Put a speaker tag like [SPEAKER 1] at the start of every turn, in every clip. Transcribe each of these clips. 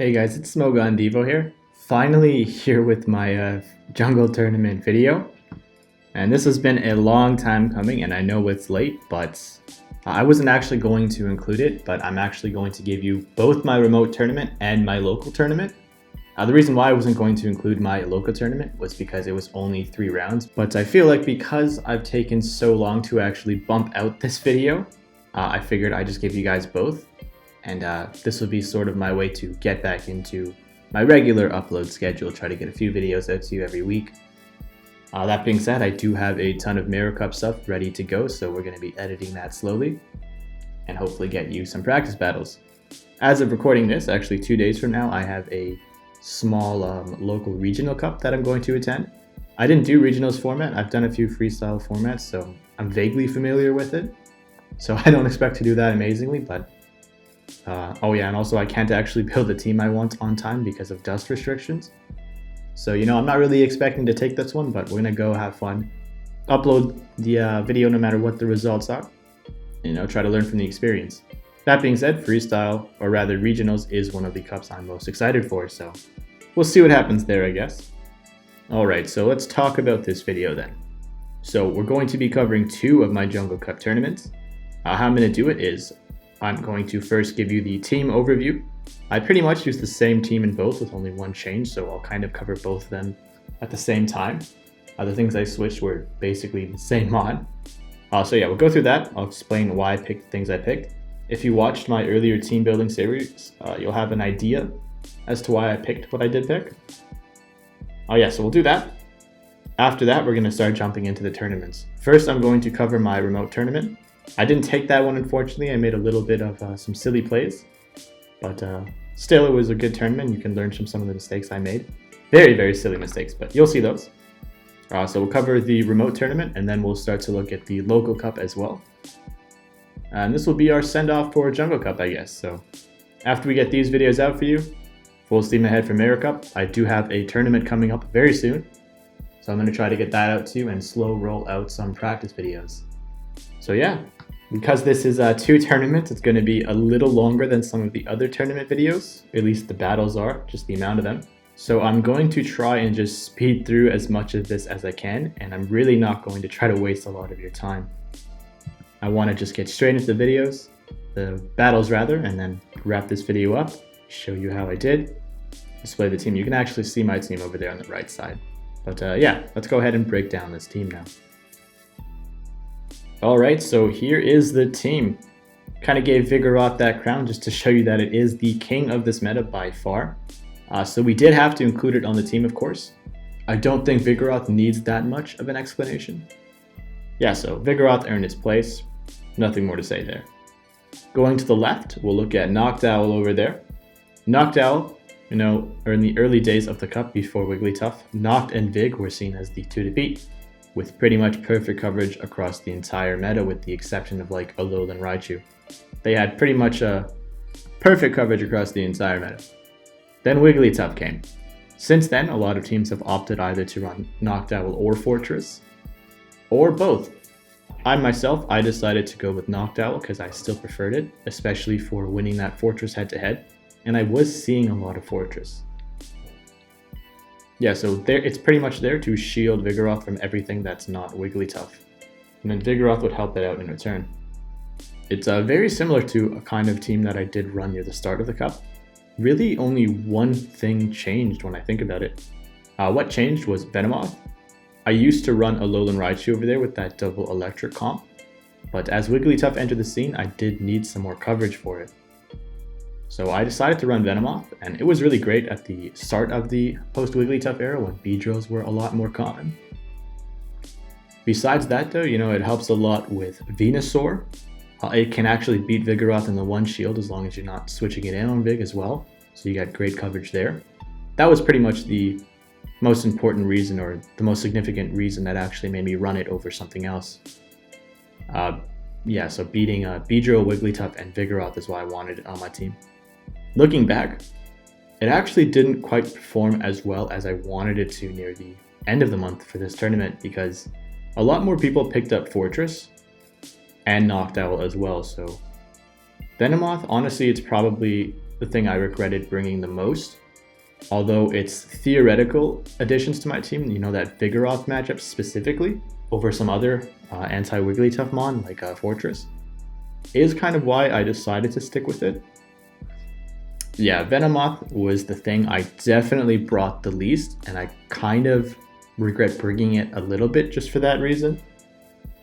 [SPEAKER 1] Hey guys, it's Smogon Devo here. Finally here with my jungle tournament video. And this has been a long time coming and I know it's late, but I wasn't actually going to include it, but I'm actually going to give you both my remote tournament and my local tournament. The reason why I wasn't going to include my local tournament was because it was only 3 rounds, but I feel like because I've taken so long to actually bump out this video, I figured I'd just give you guys both. And this will be sort of my way to get back into my regular upload schedule, try to get a few videos out to you every week. That being said, I do have a ton of Mirror Cup stuff ready to go, so we're going to be editing that slowly and hopefully get you some practice battles. As of recording this, actually 2 days from now, I have a small local regional cup that I'm going to attend. I didn't do regionals format, I've done a few freestyle formats, so I'm vaguely familiar with it. So I don't expect to do that amazingly, but oh yeah, and also I can't actually build the team I want on time because of dust restrictions. So, I'm not really expecting to take this one, but we're gonna go have fun. Upload the video no matter what the results are. Try to learn from the experience. That being said, freestyle, or rather regionals, is one of the cups I'm most excited for, so we'll see what happens there, I guess. Alright, so let's talk about this video then. So we're going to be covering 2 of my Jungle Cup tournaments. How I'm gonna do it is, I'm going to first give you the team overview. I pretty much use the same team in both with only one change, so I'll kind of cover both of them at the same time. The things I switched were basically the same mod. So yeah, we'll go through that. I'll explain why I picked the things I picked. If you watched my earlier team building series, you'll have an idea as to why I picked what I did pick. Oh yeah, so we'll do that. After that, we're going to start jumping into the tournaments. First, I'm going to cover my remote tournament. I didn't take that one, unfortunately. I made a little bit of some silly plays, but still it was a good tournament. You can learn from some of the mistakes I made. Very, very silly mistakes, but you'll see those. So we'll cover the remote tournament, and then we'll start to look at the local cup as well. And this will be our send-off for Jungle Cup, I guess. So after we get these videos out for you, full steam ahead for Mirror Cup. I do have a tournament coming up very soon, so I'm going to try to get that out to you and slow roll out some practice videos. So yeah, because this is 2 tournaments, it's going to be a little longer than some of the other tournament videos. At least the battles are, just the amount of them. So I'm going to try and just speed through as much of this as I can, and I'm really not going to try to waste a lot of your time. I want to just get straight into the videos, the battles rather, and then wrap this video up, show you how I did, display the team. You can actually see my team over there on the right side. But yeah, let's go ahead and break down this team now. Alright, so here is the team. Kind of gave Vigoroth that crown just to show you that it is the king of this meta by far. So we did have to include it on the team, of course. I don't think Vigoroth needs that much of an explanation. Yeah, so Vigoroth earned its place. Nothing more to say there. Going to the left, we'll look at Noctowl over there. Noctowl, or in the early days of the cup before Wigglytuff, Noct and Vig were seen as the 2 to beat, with pretty much perfect coverage across the entire meta with the exception of like Alolan Raichu. They had pretty much a perfect coverage across the entire meta. Then Wigglytuff came. Since then, a lot of teams have opted either to run Noctowl or Fortress, or both. I decided to go with Noctowl because I still preferred it, especially for winning that Fortress head-to-head, and I was seeing a lot of Fortress. Yeah, so it's pretty much there to shield Vigoroth from everything that's not Wigglytuff. And then Vigoroth would help it out in return. It's very similar to a kind of team that I did run near the start of the cup. Really only one thing changed when I think about it. What changed was Venomoth. I used to run Alolan Raichu over there with that double electric comp, but as Wigglytuff entered the scene, I did need some more coverage for it. So I decided to run Venomoth, and it was really great at the start of the post-Wigglytuff era when Beedrills were a lot more common. Besides that though, it helps a lot with Venusaur. It can actually beat Vigoroth in the one shield as long as you're not switching it in on Vig as well, so you got great coverage there. That was pretty much the most important reason, or the most significant reason that actually made me run it over something else. Yeah, so beating Beedrill, Wigglytuff, and Vigoroth is why I wanted it on my team. Looking back, it actually didn't quite perform as well as I wanted it to near the end of the month for this tournament because a lot more people picked up Fortress and Noctowl as well, so Venomoth, honestly, it's probably the thing I regretted bringing the most. Although it's theoretical additions to my team, you know, that Vigoroth matchup specifically, over some other anti-Wigglytuff mon like Fortress, is kind of why I decided to stick with it. Yeah, Venomoth was the thing I definitely brought the least, and I kind of regret bringing it a little bit just for that reason.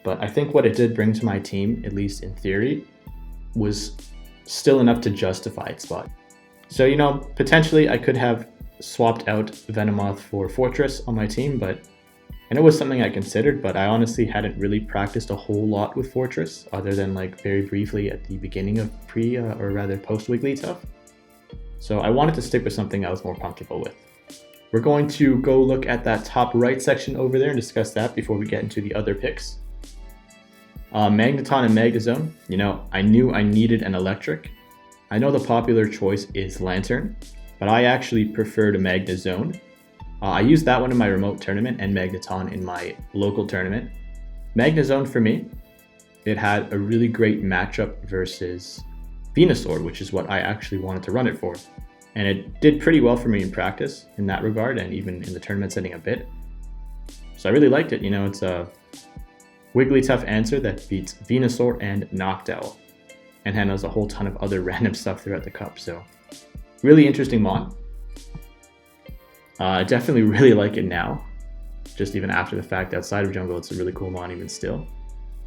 [SPEAKER 1] But I think what it did bring to my team, at least in theory, was still enough to justify its spot. So, you know, potentially I could have swapped out Venomoth for Fortress on my team, and it was something I considered, but I honestly hadn't really practiced a whole lot with Fortress, other than like very briefly at the beginning of post Wigglytuff. So I wanted to stick with something I was more comfortable with. We're going to go look at that top right section over there and discuss that before we get into the other picks. Magneton and Magnezone, you know, I knew I needed an electric. I know the popular choice is Lantern, but I actually preferred a Magnezone. I used that one in my remote tournament and Magneton in my local tournament. Magnezone for me, it had a really great matchup versus Venusaur, which is what I actually wanted to run it for. And it did pretty well for me in practice in that regard, and even in the tournament setting a bit. So I really liked it. You know, it's a Wigglytuff answer that beats Venusaur and Noctowl, and handles a whole ton of other random stuff throughout the cup. So really interesting mon. I definitely really like it now, just even after the fact. Outside of jungle, it's a really cool mon even still.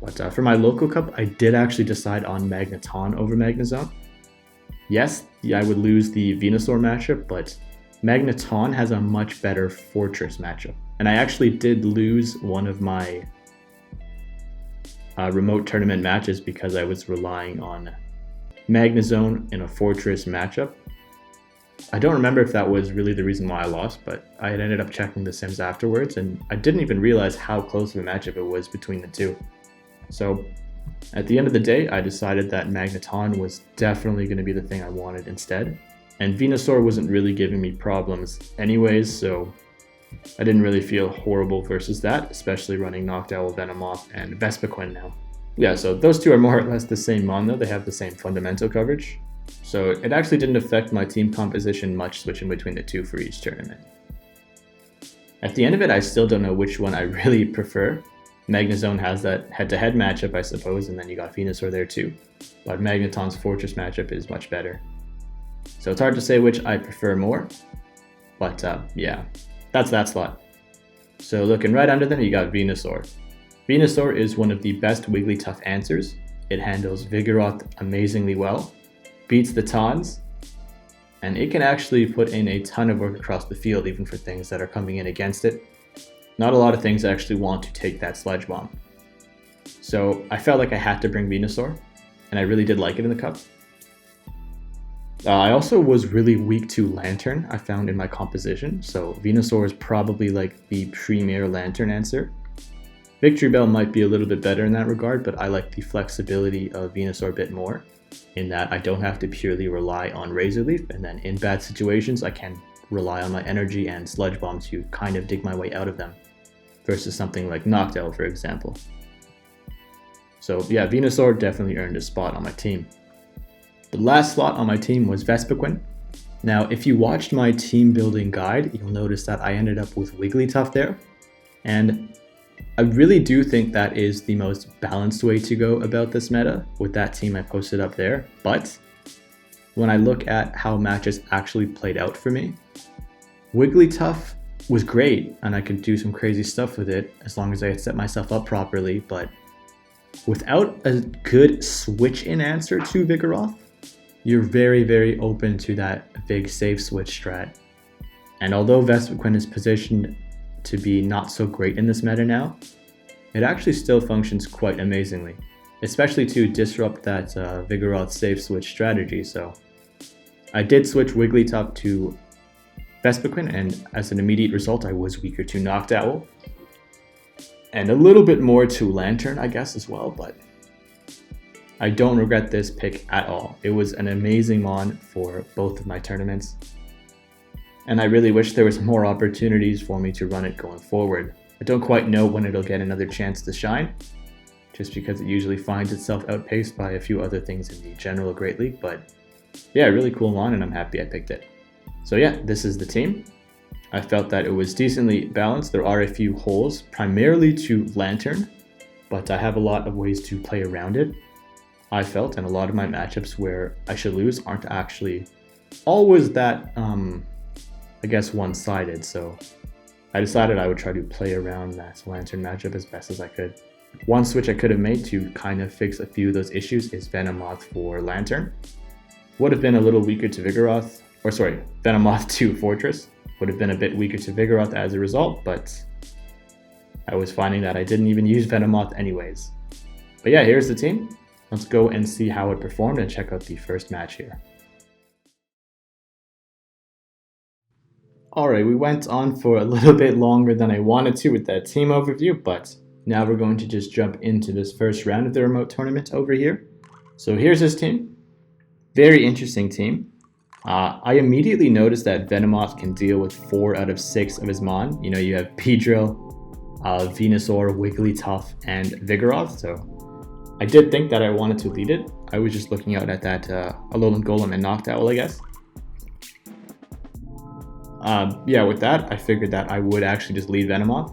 [SPEAKER 1] But for my local cup, I did actually decide on Magneton over Magnezone. Yes, I would lose the Venusaur matchup, but Magneton has a much better Fortress matchup. And I actually did lose one of my remote tournament matches because I was relying on Magnezone in a Fortress matchup. I don't remember if that was really the reason why I lost, but I had ended up checking the sims afterwards, and I didn't even realize how close of a matchup it was between the two. So at the end of the day, I decided that Magneton was definitely going to be the thing I wanted instead. And Venusaur wasn't really giving me problems anyways, so I didn't really feel horrible versus that, especially running Noctowl, Venomoth, and Vespiquen now. Yeah, so those two are more or less the same mon though. They have the same fundamental coverage. So it actually didn't affect my team composition much switching between the two for each tournament. At the end of it, I still don't know which one I really prefer. Magnezone has that head-to-head matchup, I suppose, and then you got Venusaur there too. But Magneton's Fortress matchup is much better. So it's hard to say which I prefer more. But yeah, that's that slot. So looking right under them, you got Venusaur. Venusaur is one of the best Wigglytuff answers. It handles Vigoroth amazingly well, beats the Tauns, and it can actually put in a ton of work across the field even for things that are coming in against it. Not a lot of things actually want to take that Sludge Bomb. So I felt like I had to bring Venusaur, and I really did like it in the cup. I also was really weak to Lantern, I found in my composition, so Venusaur is probably like the premier Lantern answer. Victory Bell might be a little bit better in that regard, but I like the flexibility of Venusaur a bit more, in that I don't have to purely rely on Razor Leaf, and then in bad situations I can rely on my energy and Sludge Bomb to kind of dig my way out of them, versus something like Noctowl, for example. So yeah, Venusaur definitely earned a spot on my team. The last slot on my team was Vespiquen. Now, if you watched my team building guide, you'll notice that I ended up with Wigglytuff there, and I really do think that is the most balanced way to go about this meta with that team I posted up there. But when I look at how matches actually played out for me, Wigglytuff was great and I could do some crazy stuff with it as long as I had set myself up properly, but without a good switch in answer to Vigoroth, you're very, very open to that big safe switch strat. And although Vespiquen is positioned to be not so great in this meta now, it actually still functions quite amazingly, especially to disrupt that Vigoroth safe switch strategy. So I did switch Wigglytuff to Vespiquen, and as an immediate result, I was weaker to Noctowl, and a little bit more to Lantern, I guess, as well, but I don't regret this pick at all. It was an amazing mon for both of my tournaments, and I really wish there was more opportunities for me to run it going forward. I don't quite know when it'll get another chance to shine, just because it usually finds itself outpaced by a few other things in the general Great League. But yeah, really cool mon, and I'm happy I picked it. So yeah, this is the team. I felt that it was decently balanced. There are a few holes, primarily to Lantern, but I have a lot of ways to play around it, I felt, and a lot of my matchups where I should lose aren't actually always that, I guess, one-sided. So I decided I would try to play around that Lantern matchup as best as I could. One switch I could have made to kind of fix a few of those issues is Venomoth for Lantern. Would have been a little weaker to Vigoroth, or sorry, Venomoth to Fortress. Would have been a bit weaker to Vigoroth as a result, but I was finding that I didn't even use Venomoth anyways. But yeah, here's the team. Let's go and see how it performed and check out the first match here. Alright, we went on for a little bit longer than I wanted to with that team overview, but now we're going to just jump into this first round of the remote tournament over here. So here's his team. Very interesting team. I immediately noticed that Venomoth can deal with 4 out of 6 of his mon. You know, you have Beedrill, Venusaur, Wigglytuff, and Vigoroth. So I did think that I wanted to lead it. I was just looking out at that Alolan Golem and Noctowl, I guess. Yeah, with that, I figured that I would actually just lead Venomoth.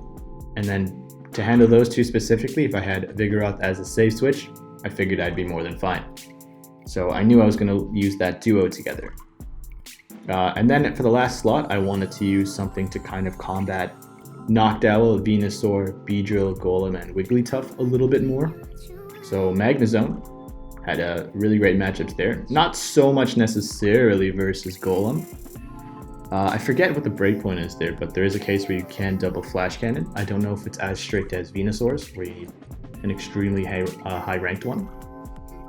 [SPEAKER 1] And then to handle those two specifically, if I had Vigoroth as a safe switch, I figured I'd be more than fine. So I knew I was going to use that duo together. And then for the last slot, I wanted to use something to kind of combat Noctowl, Venusaur, Beedrill, Golem, and Wigglytuff a little bit more. So Magnezone had a really great matchups there. Not so much necessarily versus Golem. I forget what the breakpoint is there, but there is a case where you can double Flash Cannon. I don't know if it's as strict as Venusaur's, where you need an extremely high-ranked one.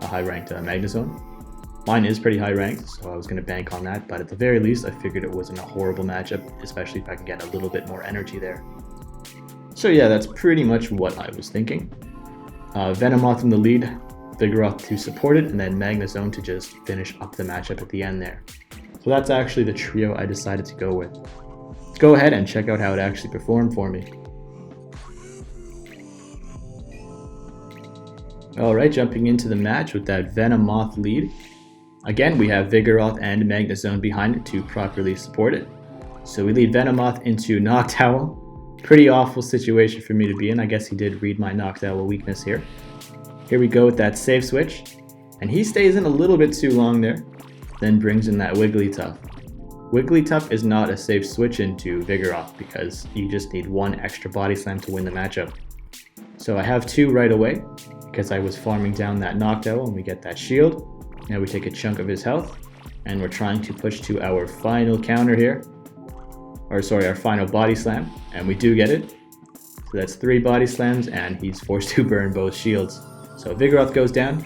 [SPEAKER 1] A high-ranked Magnezone. Mine is pretty high-ranked, so I was going to bank on that, but at the very least, I figured it wasn't a horrible matchup, especially if I can get a little bit more energy there. So yeah, that's pretty much what I was thinking. Venomoth in the lead, Vigoroth to support it, and then Magnezone to just finish up the matchup at the end there. So that's actually the trio I decided to go with. Let's go ahead and check out how it actually performed for me. Alright, jumping into the match with that Venomoth lead. Again, we have Vigoroth and Magnezone behind it to properly support it. So we lead Venomoth into Noctowl. Pretty awful situation for me to be in. I guess he did read my Noctowl weakness here. Here we go with that safe switch. And he stays in a little bit too long there. Then brings in that Wigglytuff. Wigglytuff is not a safe switch into Vigoroth because you just need one extra body slam to win the matchup. So I have 2 right away because I was farming down that Noctowl and we get that shield. Now we take a chunk of his health and we're trying to push to our final counter here. Or sorry, our final body slam, and we do get it. So that's 3 body slams and he's forced to burn both shields. So Vigoroth goes down.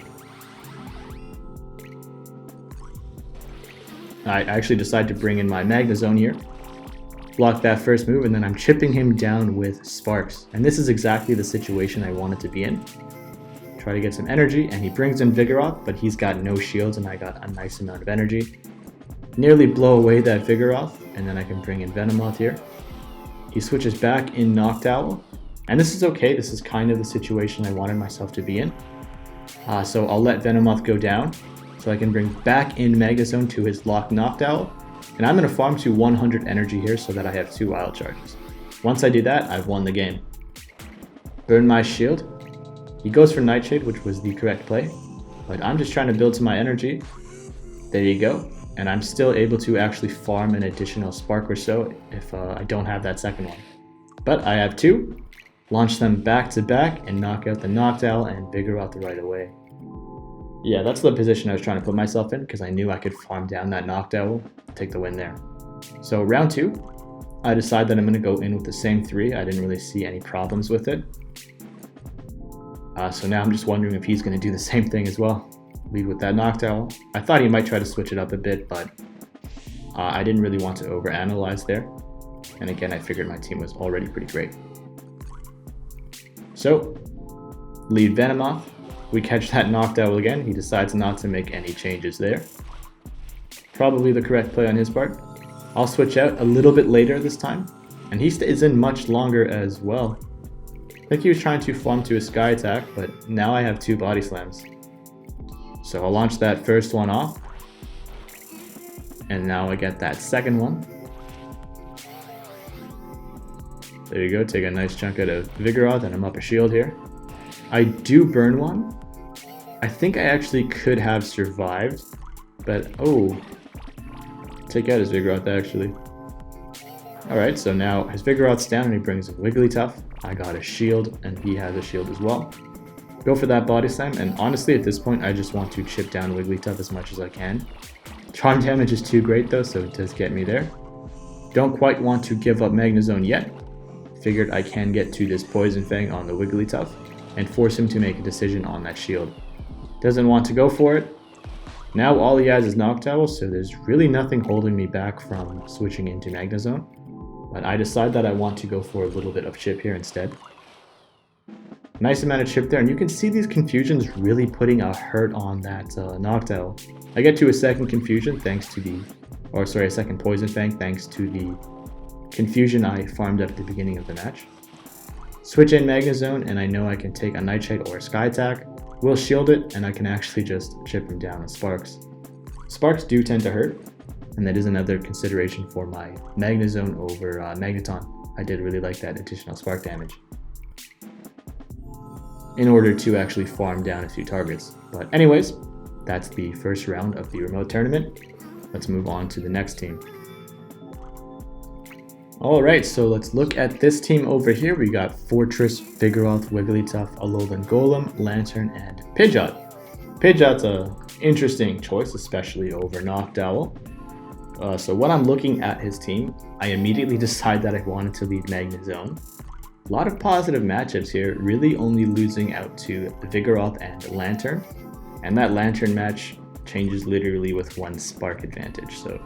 [SPEAKER 1] I actually decide to bring in my Magnezone here. Block that first move, and then I'm chipping him down with Sparks. And this is exactly the situation I wanted to be in. Try to get some energy, and he brings in Vigoroth, but he's got no shields, and I got a nice amount of energy. Nearly blow away that Vigoroth, and then I can bring in Venomoth here. He switches back in Noctowl, and this is okay. This is kind of the situation I wanted myself to be in. So I'll let Venomoth go down, so I can bring back in Magnezone to his locked Noctowl, and I'm going to farm to 100 energy here so that I have 2 wild charges. Once I do that, I've won the game. Burn my shield. He goes for Nightshade, which was the correct play, but I'm just trying to build to my energy. There you go, and I'm still able to actually farm an additional Spark or so if I don't have that second one. But I have 2, launch them back to back, and knock out the Noctowl and Vigoroth right away. Yeah, that's the position I was trying to put myself in because I knew I could farm down that Noctowl, take the win there. So round 2, I decide that I'm going to go in with the same 3. I didn't really see any problems with it. So now I'm just wondering if he's going to do the same thing as well. Lead with that Noctowl. I thought he might try to switch it up a bit, but I didn't really want to overanalyze there. And again, I figured my team was already pretty great. So, lead Venomoth. We catch that Noctowl again. He decides not to make any changes there. Probably the correct play on his part. I'll switch out a little bit later this time. And he stays in much longer as well. I think he was trying to farm to a sky attack, but now I have 2 body slams. So I'll launch that first one off. And now I get that second one. There you go, take a nice chunk out of Vigoroth, and I'm up a shield here. I do burn one. I think I actually could have survived, but oh, take out his Vigoroth actually. Alright, so now his Vigoroth's down and he brings a Wigglytuff. I got a shield and he has a shield as well. Go for that body slam, and honestly at this point I just want to chip down Wigglytuff as much as I can. Charm damage is too great though, so it does get me there. Don't quite want to give up Magnezone yet. Figured I can get to this Poison Fang on the Wigglytuff and force him to make a decision on that shield. Doesn't want to go for it. Now all he has is Noctowl, so there's really nothing holding me back from switching into Magnezone. But I decide that I want to go for a little bit of chip here instead. Nice amount of chip there, and you can see these confusions really putting a hurt on that Noctowl. I get to a second confusion thanks to the, or sorry, a second Poison Fang thanks to the confusion I farmed up at the beginning of the match. Switch in Magnezone, and I know I can take a Nightshade or a Sky Attack. We'll shield it, and I can actually just chip him down with Sparks. Sparks do tend to hurt, and that is another consideration for my Magnezone over Magneton. I did really like that additional spark damage in order to actually farm down a few targets. But anyways, that's the first round of the remote tournament. Let's move on to the next team. Alright, so let's look at this team over here. We got Fortress, Vigoroth, Wigglytuff, Alolan Golem, Lantern, and Pidgeot. Pidgeot's an interesting choice, especially over Noctowl. So when I'm looking at his team, I immediately decide that I wanted to lead Magnezone. A lot of positive matchups here, really only losing out to Vigoroth and Lantern. And that Lantern match changes literally with 1 spark advantage. So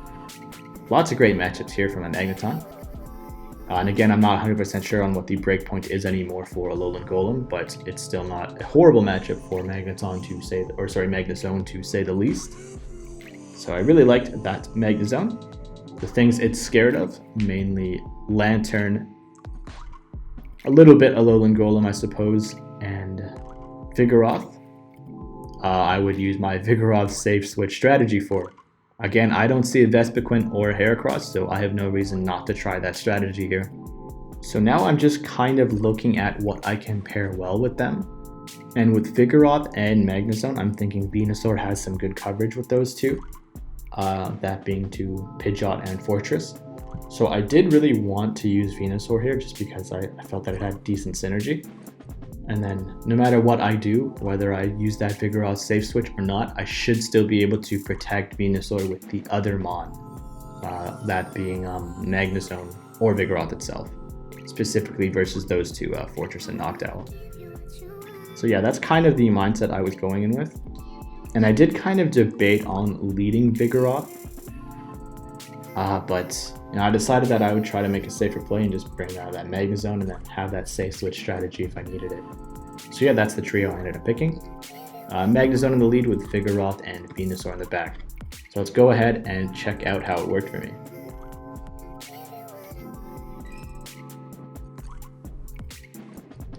[SPEAKER 1] lots of great matchups here from a Magneton. And again, I'm not 100% sure on what the breakpoint is anymore for Alolan Golem, but it's still not a horrible matchup for Magneton to say, Magnezone to say the least. So I really liked that Magnezone. The things it's scared of, mainly Lantern, a little bit Alolan Golem, I suppose, and Vigoroth. I would use my Vigoroth safe switch strategy for. Again, I don't see a Vespiquen or a Heracross, so I have no reason not to try that strategy here. So now I'm just kind of looking at what I can pair well with them. And with Vigoroth and Magnezone, I'm thinking Venusaur has some good coverage with those two. That being to Pidgeot and Fortress. So I did really want to use Venusaur here just because I felt that it had decent synergy. And then no matter what I do, whether I use that Vigoroth safe switch or not, I should still be able to protect Venusaur with the other Mon. That being Magnezone or Vigoroth itself. Specifically versus those two, Fortress and Noctowl. So yeah, that's kind of the mindset I was going in with. And I did kind of debate on leading Vigoroth. But I decided that I would try to make a safer play and just bring out that Magnezone and then have that safe switch strategy if I needed it. So yeah, that's the trio I ended up picking. Magnezone in the lead with Vigoroth and Venusaur in the back. So let's go ahead and check out how it worked for me.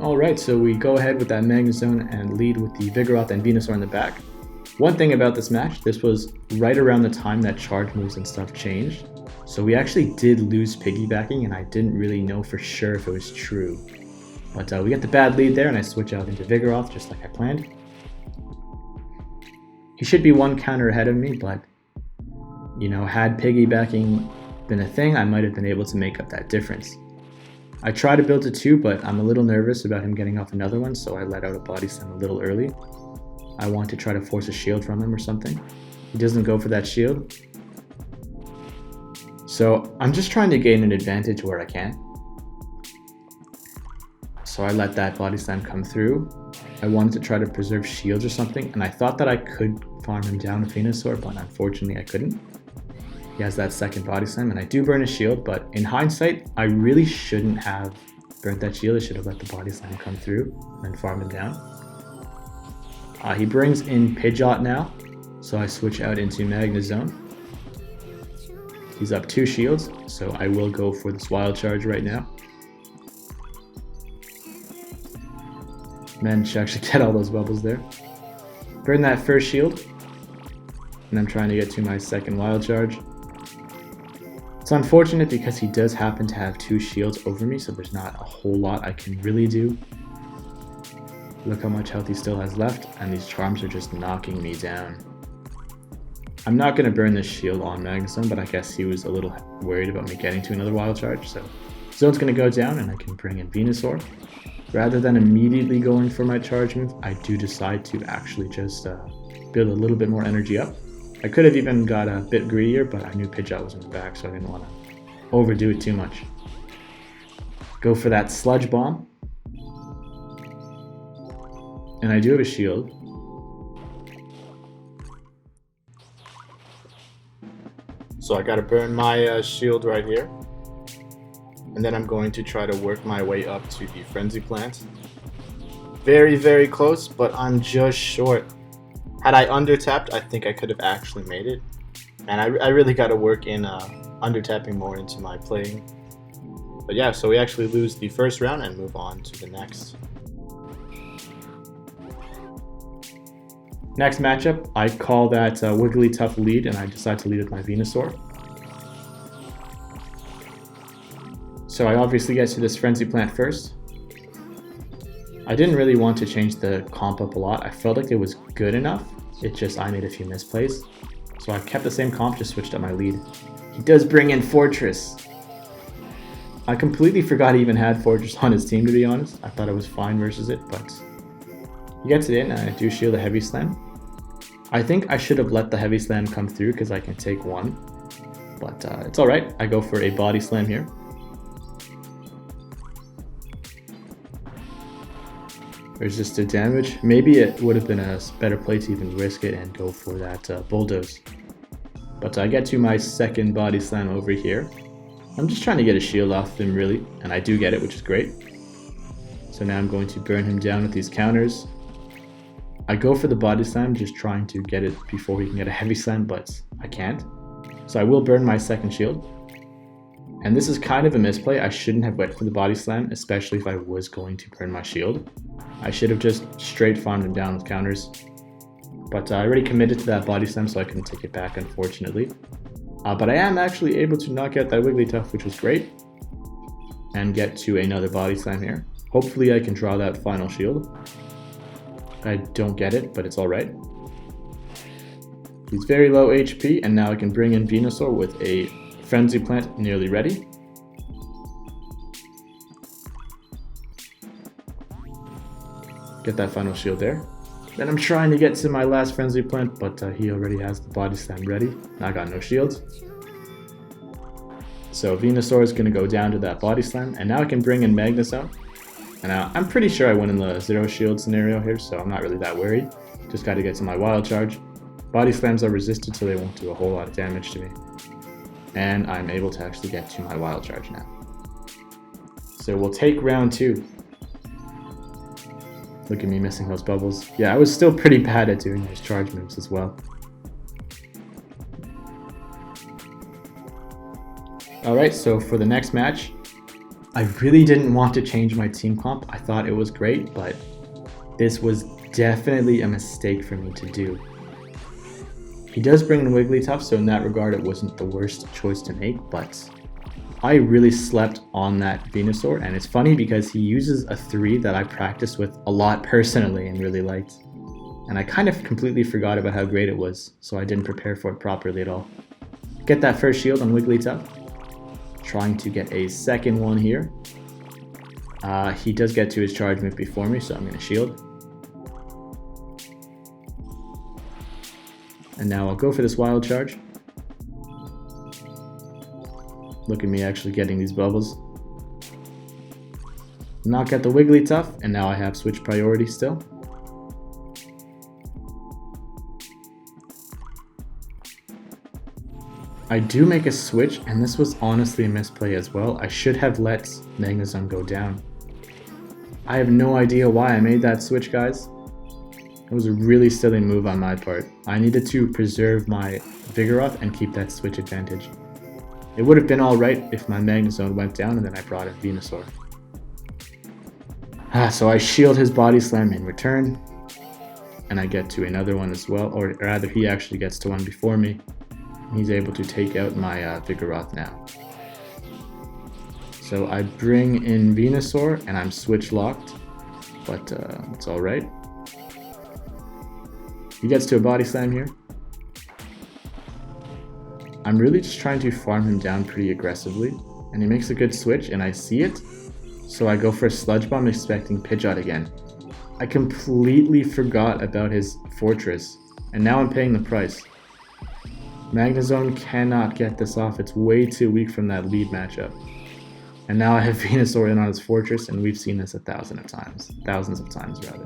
[SPEAKER 1] Alright, so we go ahead with that Magnezone and lead with the Vigoroth and Venusaur in the back. One thing about this match, this was right around the time that charge moves and stuff changed. So we actually did lose piggybacking, and I didn't really know for sure if it was true. But we get the bad lead there, and I switch out into Vigoroth just like I planned. He should be 1 counter ahead of me, but had piggybacking been a thing, I might have been able to make up that difference. I try to build to 2, but I'm a little nervous about him getting off another one, so I let out a body slam a little early. I want to try to force a shield from him or something. He doesn't go for that shield. So I'm just trying to gain an advantage where I can. So I let that body slam come through. I wanted to try to preserve shields or something, and I thought that I could farm him down with Venusaur, but unfortunately I couldn't. He has that second body slam, and I do burn his shield, but in hindsight, I really shouldn't have burnt that shield. I should have let the body slam come through and then farm him down. He brings in Pidgeot now, so I switch out into Magnezone. He's up 2 shields, so I will go for this Wild Charge right now. Managed to actually get all those bubbles there. Burn that first shield. And I'm trying to get to my second wild charge. It's unfortunate because he does happen to have 2 shields over me, so there's not a whole lot I can really do. Look how much health he still has left, and these charms are just knocking me down. I'm not going to burn this shield on Magnezone, but I guess he was a little worried about me getting to another wild charge, so Zone's going to go down and I can bring in Venusaur. Rather than immediately going for my charge move, I do decide to actually just build a little bit more energy up. I could have even got a bit greedier, but I knew Pidgeot was in the back, so I didn't want to overdo it too much. Go for that Sludge Bomb. And I do have a shield. So I gotta burn my shield right here. And then I'm going to try to work my way up to the Frenzy Plant. Very, very close, but I'm just short. Had I under-tapped, I think I could have actually made it. And I really got to work in under-tapping more into my playing. But yeah, so we actually lose the first round and move on to the next. Next matchup, I call that Wigglytuff lead, and I decide to lead with my Venusaur. So I obviously get to this Frenzy Plant first. I didn't really want to change the comp up a lot. I felt like it was good enough. It's just I made a few misplays. So I kept the same comp, just switched up my lead. He does bring in Fortress. I completely forgot he even had Fortress on his team, to be honest. I thought I was fine versus it, but he gets it in, and I do shield a Heavy Slam. I think I should have let the Heavy Slam come through because I can take one. But it's alright. I go for a Body Slam here. Resisted damage. Maybe it would have been a better play to even risk it and go for that Bulldoze. But I get to my second Body Slam over here. I'm just trying to get a shield off him, really, and I do get it, which is great. So now I'm going to burn him down with these counters. I go for the Body Slam, just trying to get it before he can get a Heavy Slam, but I can't. So I will burn my second shield. And this is kind of a misplay. I shouldn't have went for the Body Slam, especially if I was going to burn my shield. I should have just straight farmed him down with counters. But I already committed to that Body Slam, so I couldn't take it back, unfortunately. But I am actually able to knock out that Wigglytuff, which was great. And get to another Body Slam here. Hopefully I can draw that final shield. I don't get it, but it's alright. He's very low HP, and now I can bring in Venusaur with a Frenzy Plant nearly ready. Get that final shield there. Then I'm trying to get to my last Frenzy Plant, but he already has the Body Slam ready, and I got no shields. So Venusaur is going to go down to that Body Slam, and now I can bring in Magnezone. And I'm pretty sure I win in the 0 shield scenario here, so I'm not really that worried. Just got to get to my Wild Charge. Body Slams are resisted, so they won't do a whole lot of damage to me. And I'm able to actually get to my Wild Charge now. So we'll take round 2. Look at me missing those bubbles. Yeah, I was still pretty bad at doing those charge moves as well. Alright, so for the next match, I really didn't want to change my team comp. I thought it was great, but this was definitely a mistake for me to do. He does bring in Wigglytuff, so in that regard it wasn't the worst choice to make, but I really slept on that Venusaur, and it's funny because he uses a 3 that I practiced with a lot personally and really liked. And I kind of completely forgot about how great it was, so I didn't prepare for it properly at all. Get that first shield on Wigglytuff. Trying to get a second one here. He does get to his charge move before me, so I'm going to shield. And now I'll go for this Wild Charge. Look at me actually getting these bubbles. Knock out the Wigglytuff, and now I have switch priority still. I do make a switch, and this was honestly a misplay as well. I should have let Magnezone go down. I have no idea why I made that switch, guys. It was a really silly move on my part. I needed to preserve my Vigoroth and keep that switch advantage. It would have been alright if my Magnezone went down and then I brought in Venusaur. So I shield his body slam in return, and I get to another one as well, or rather he actually gets to one before me. He's able to take out my Vigoroth now. So I bring in Venusaur and I'm switch locked, but it's alright. He gets to a body slam here. I'm really just trying to farm him down pretty aggressively, and he makes a good switch and I see it. So I go for a Sludge Bomb expecting Pidgeot again. I completely forgot about his Fortress, and now I'm paying the price. Magnezone cannot get this off, it's way too weak from that lead matchup. And now I have Venusaur in on his Fortress, and we've seen this thousands of times rather.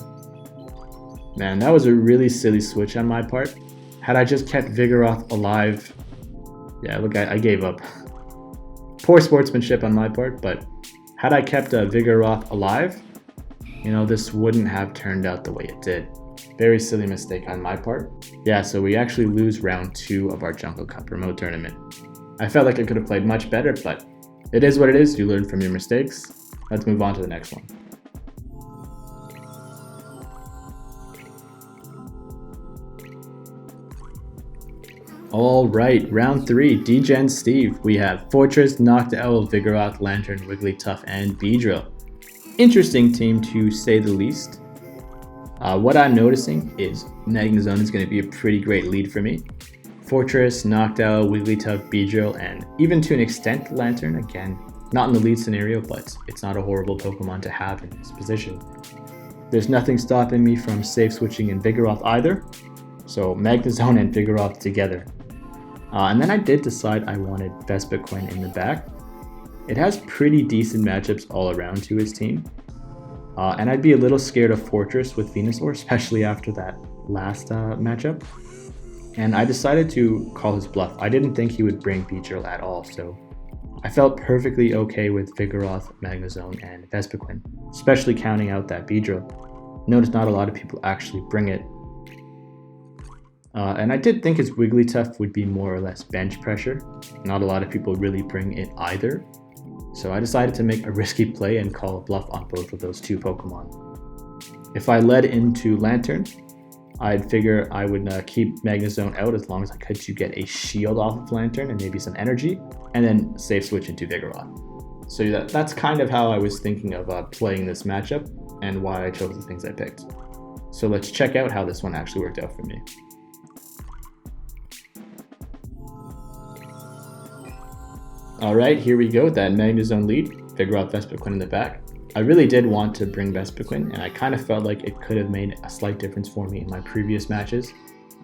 [SPEAKER 1] Man, that was a really silly switch on my part. Had I just kept Vigoroth alive, yeah, look, I gave up. Poor sportsmanship on my part, but had I kept Vigoroth alive, you know, this wouldn't have turned out the way it did. Very silly mistake on my part. Yeah, so we actually lose round 2 of our Jungle Cup remote tournament. I felt like I could have played much better, but it is what it is. You learn from your mistakes. Let's move on to the next one. Alright, round 3, Degen Steve. We have Fortress, Noctowl, Vigoroth, Lantern, Wigglytuff, and Beedrill. Interesting team to say the least. What I'm noticing is Magnezone is going to be a pretty great lead for me. Fortress, Noctowl, Wigglytuff, Beedrill, and even to an extent Lantern. Again, not in the lead scenario, but it's not a horrible Pokemon to have in this position. There's nothing stopping me from safe switching in Vigoroth either. So Magnezone and Vigoroth together. And then I did decide I wanted Vespiquen in the back. It has pretty decent matchups all around to his team. And I'd be a little scared of Fortress with Venusaur, especially after that last matchup. And I decided to call his bluff. I didn't think he would bring Beedrill at all, so I felt perfectly okay with Vigoroth, Magnezone, and Vespiquen, especially counting out that Beedrill. Notice not a lot of people actually bring it. And I did think his Wigglytuff would be more or less bench pressure. Not a lot of people really bring it either. So I decided to make a risky play and call a bluff on both of those two Pokemon. If I led into Lantern, I'd figure I would keep Magnezone out as long as I could to get a shield off of Lantern and maybe some energy, and then safe switch into Vigoroth. So that's kind of how I was thinking of playing this matchup and why I chose the things I picked. So let's check out how this one actually worked out for me. Alright, here we go, that Magnezone lead, Vigoroth, Vespiquen in the back. I really did want to bring Vespiquen, and I kind of felt like it could have made a slight difference for me in my previous matches.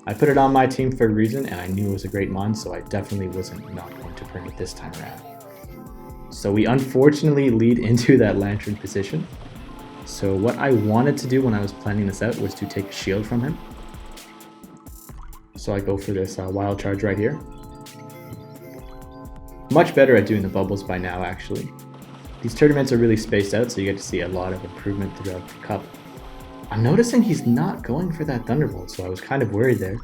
[SPEAKER 1] I put it on my team for a reason, and I knew it was a great mon, so I definitely wasn't not going to bring it this time around. So we unfortunately lead into that Lantern position. So what I wanted to do when I was planning this out was to take a shield from him. So I go for this Wild Charge right here. Much better at doing the bubbles by now, actually. These tournaments are really spaced out, so you get to see a lot of improvement throughout the cup. I'm noticing he's not going for that Thunderbolt, so I was kind of worried there.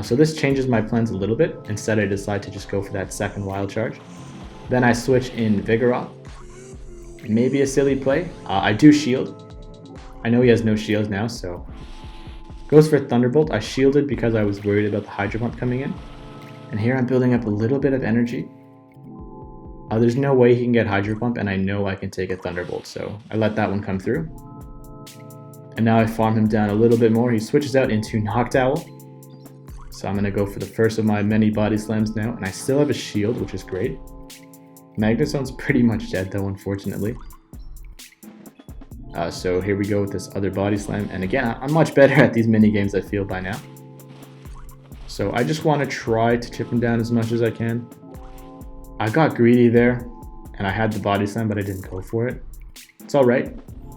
[SPEAKER 1] So this changes my plans a little bit. Instead, I decide to just go for that second Wild Charge. Then I switch in Vigoroth. Maybe a silly play. I do shield. I know he has no shields now, so goes for Thunderbolt. I shielded because I was worried about the Hydro Pump coming in. And here I'm building up a little bit of energy. There's no way he can get Hydro Pump, and I know I can take a Thunderbolt, so I let that one come through. And now I farm him down a little bit more. He switches out into Noctowl. So I'm going to go for the first of my many body slams now, and I still have a shield, which is great. Magnezone's pretty much dead though, unfortunately. So here we go with this other body slam, and again, I'm much better at these mini games, I feel, by now. So I just want to try to chip him down as much as I can. I got greedy there, and I had the body slam, but I didn't go for it. It's alright.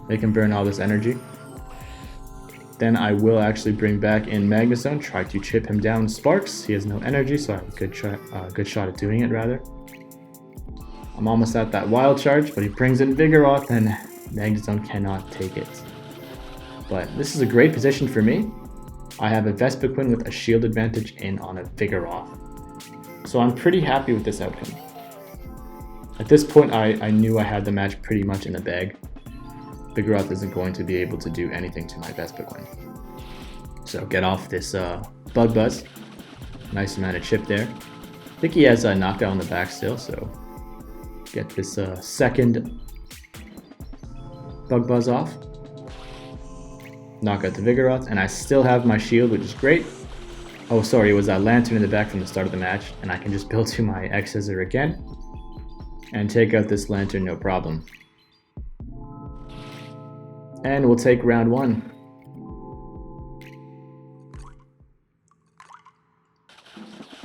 [SPEAKER 1] They can burn all this energy. Then I will actually bring back in Magnezone, try to chip him down with Sparks. He has no energy, so I have a good shot at doing it, rather. I'm almost at that Wild Charge, but he brings in Vigoroth, and Magnezone cannot take it. But this is a great position for me. I have a Vespiquen with a shield advantage in on a Vigoroth. So I'm pretty happy with this outcome. At this point, I knew I had the match pretty much in the bag. Vigoroth isn't going to be able to do anything to my Vespiquen. So get off this Bug Buzz. Nice amount of chip there. I think he has a knockout on the back still, so get this second Bug Buzz off. Knock out the Vigoroth, and I still have my shield, which is great. Oh, sorry, it was a Lantern in the back from the start of the match, and I can just build to my X-Scissor again and take out this Lantern, no problem. And we'll take round 1.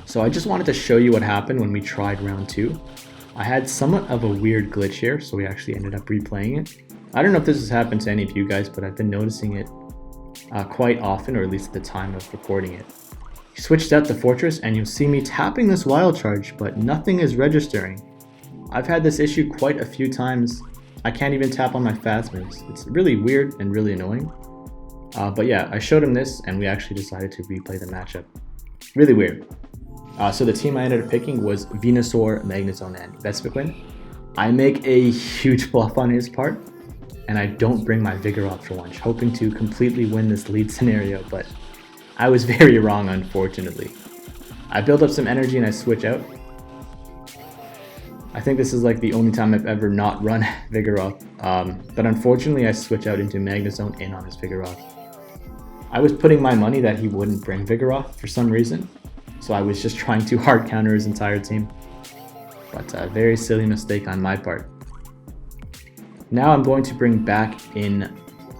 [SPEAKER 1] So I just wanted to show you what happened when we tried round 2. I had somewhat of a weird glitch here, so we actually ended up replaying it. I don't know if this has happened to any of you guys, but I've been noticing it quite often, or at least at the time of recording it. You switched out the Fortress, and you'll see me tapping this Wild Charge, but nothing is registering. I've had this issue quite a few times. I can't even tap on my fast moves. It's really weird and really annoying. But yeah, I showed him this, and we actually decided to replay the matchup. Really weird. So the team I ended up picking was Venusaur, Magnezone, and Vespiquen. I make a huge bluff on his part, and I don't bring my Vigoroth for once, hoping to completely win this lead scenario, but I was very wrong, unfortunately. I build up some energy and I switch out. I think this is like the only time I've ever not run Vigoroth, but unfortunately I switch out into Magnezone in on his Vigoroth. I was putting my money that he wouldn't bring Vigoroth for some reason, so I was just trying to hard counter his entire team. But a very silly mistake on my part. Now I'm going to bring back in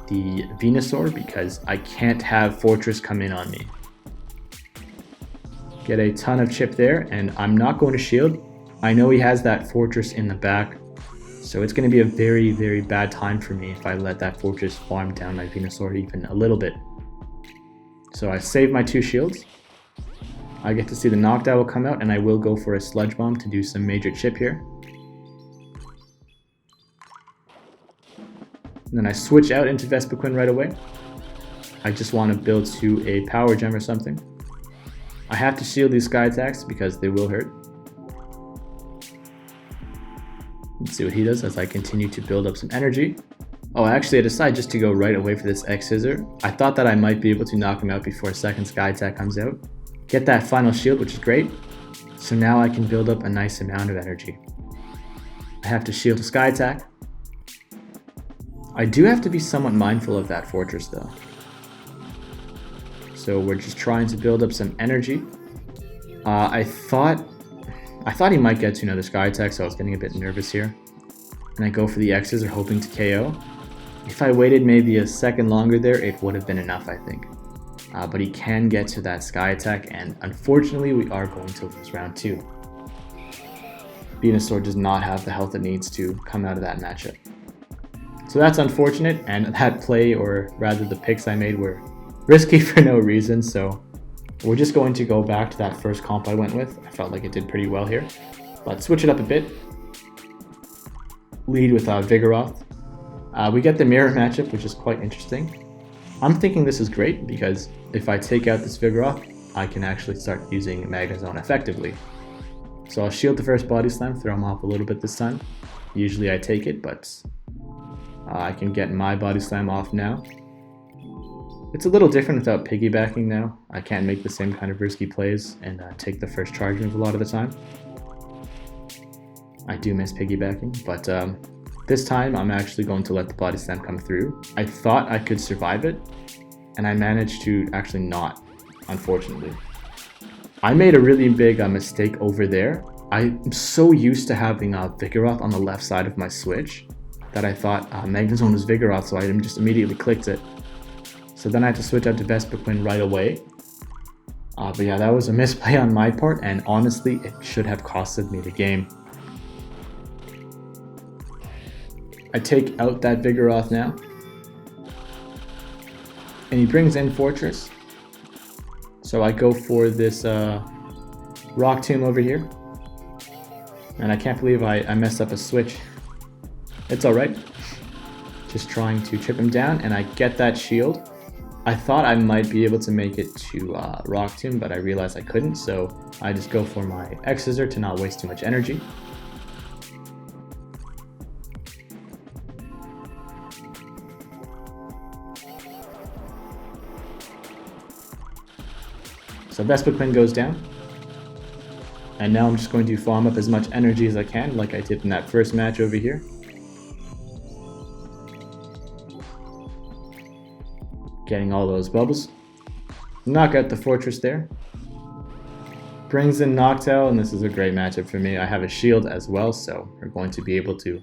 [SPEAKER 1] the Venusaur because I can't have Fortress come in on me. Get a ton of chip there, and I'm not going to shield. I know he has that Fortress in the back, so it's going to be a very, very bad time for me if I let that Fortress farm down my Venusaur even a little bit. So I save my 2 shields. I get to see the Noctowl will come out, and I will go for a Sludge Bomb to do some major chip here. And then I switch out into Vespiquen right away. I just want to build to a Power Gem or something. I have to shield these Sky Attacks because they will hurt. Let's see what he does as I continue to build up some energy. Oh, actually I decide just to go right away for this X-Scissor. I thought that I might be able to knock him out before a second Sky Attack comes out. Get that final shield, which is great. So now I can build up a nice amount of energy. I have to shield a Sky Attack. I do have to be somewhat mindful of that Fortress though. So we're just trying to build up some energy. I thought he might get to another Sky Attack, so I was getting a bit nervous here. And I go for the X's, hoping to KO. If I waited maybe a second longer there, it would have been enough, I think. But he can get to that Sky Attack, and unfortunately we are going to lose round 2. Venusaur does not have the health it needs to come out of that matchup. So that's unfortunate, and that play, or rather the picks I made, were risky for no reason, so we're just going to go back to that first comp I went with. I felt like it did pretty well here, but switch it up a bit. Lead with Vigoroth. We get the mirror matchup, which is quite interesting. I'm thinking this is great, because if I take out this Vigoroth, I can actually start using Magnezone effectively. So I'll shield the first Body Slam, throw him off a little bit this time. Usually I take it, but I can get my Body Slam off now. It's a little different without piggybacking now. I can't make the same kind of risky plays and take the first charge move a lot of the time. I do miss piggybacking, but this time I'm actually going to let the Body Slam come through. I thought I could survive it, and I managed to actually not, unfortunately. I made a really big mistake over there. I'm so used to having Vigoroth on the left side of my switch that I thought Magnezone was Vigoroth, so I just immediately clicked it. So then I had to switch out to Vespiquen right away. But yeah, that was a misplay on my part, and honestly, it should have costed me the game. I take out that Vigoroth now. And he brings in Fortress. So I go for this Rock Tomb over here. And I can't believe I messed up a switch. It's alright. Just trying to chip him down, and I get that shield. I thought I might be able to make it to Rock Tomb, but I realized I couldn't, so I just go for my X-Scissor to not waste too much energy. So Vespiquen goes down. And now I'm just going to farm up as much energy as I can, like I did in that first match over here. Getting all those bubbles. Knock out the fortress there. Brings in Noctowl, and this is a great matchup for me. I have a shield as well, so we're going to be able to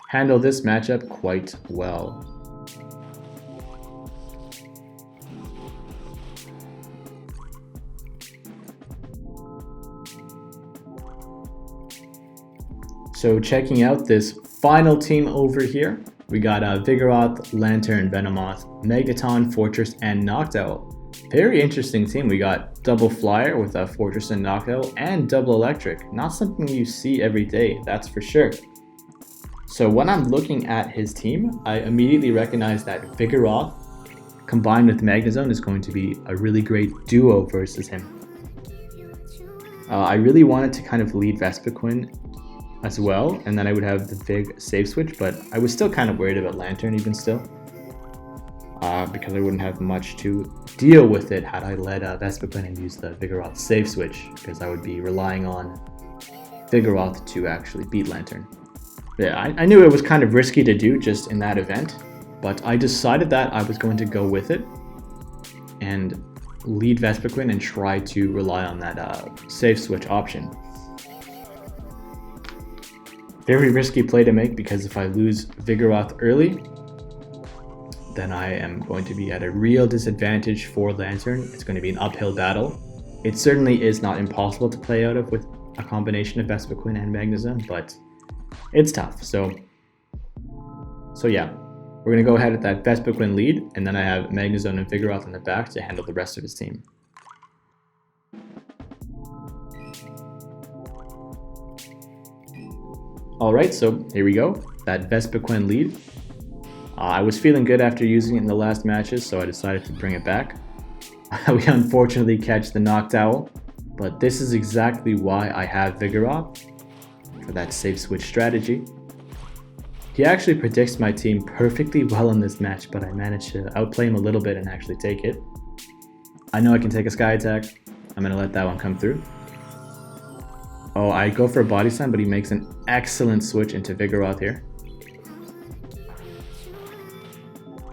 [SPEAKER 1] handle this matchup quite well. So checking out this final team over here, we got Vigoroth, Lantern, Venomoth, Magneton, Fortress, and Noctowl. Very interesting team. We got double flyer with a Fortress and Noctowl, and double electric. Not something you see every day, that's for sure. So when I'm looking at his team, I immediately recognize that Vigoroth combined with Magnezone is going to be a really great duo versus him. I really wanted to kind of lead Vespiquen as well, and then I would have the big save switch, but I was still kind of worried about Lantern even still, because I wouldn't have much to deal with it had I led Vespiquen and used the Vigoroth save switch, because I would be relying on Vigoroth to actually beat Lantern. Yeah, I knew it was kind of risky to do just in that event, but I decided that I was going to go with it and lead Vespiquen and try to rely on that save switch option. Very risky play to make, because if I lose Vigoroth early, then I am going to be at a real disadvantage for Lantern. It's going to be an uphill battle. It certainly is not impossible to play out of with a combination of Vespiquen and Magnezone, but it's tough. So yeah, we're going to go ahead at that Vespiquen lead, and then I have Magnezone and Vigoroth in the back to handle the rest of his team. Alright, so here we go, that Vespiquen lead. I was feeling good after using it in the last matches, so I decided to bring it back. We unfortunately catch the Noctowl, but this is exactly why I have Vigoroth, for that safe switch strategy. He actually predicts my team perfectly well in this match, but I managed to outplay him a little bit and actually take it. I know I can take a Sky Attack. I'm going to let that one come through. Oh, I go for a Body Slam, but he makes an excellent switch into Vigoroth here.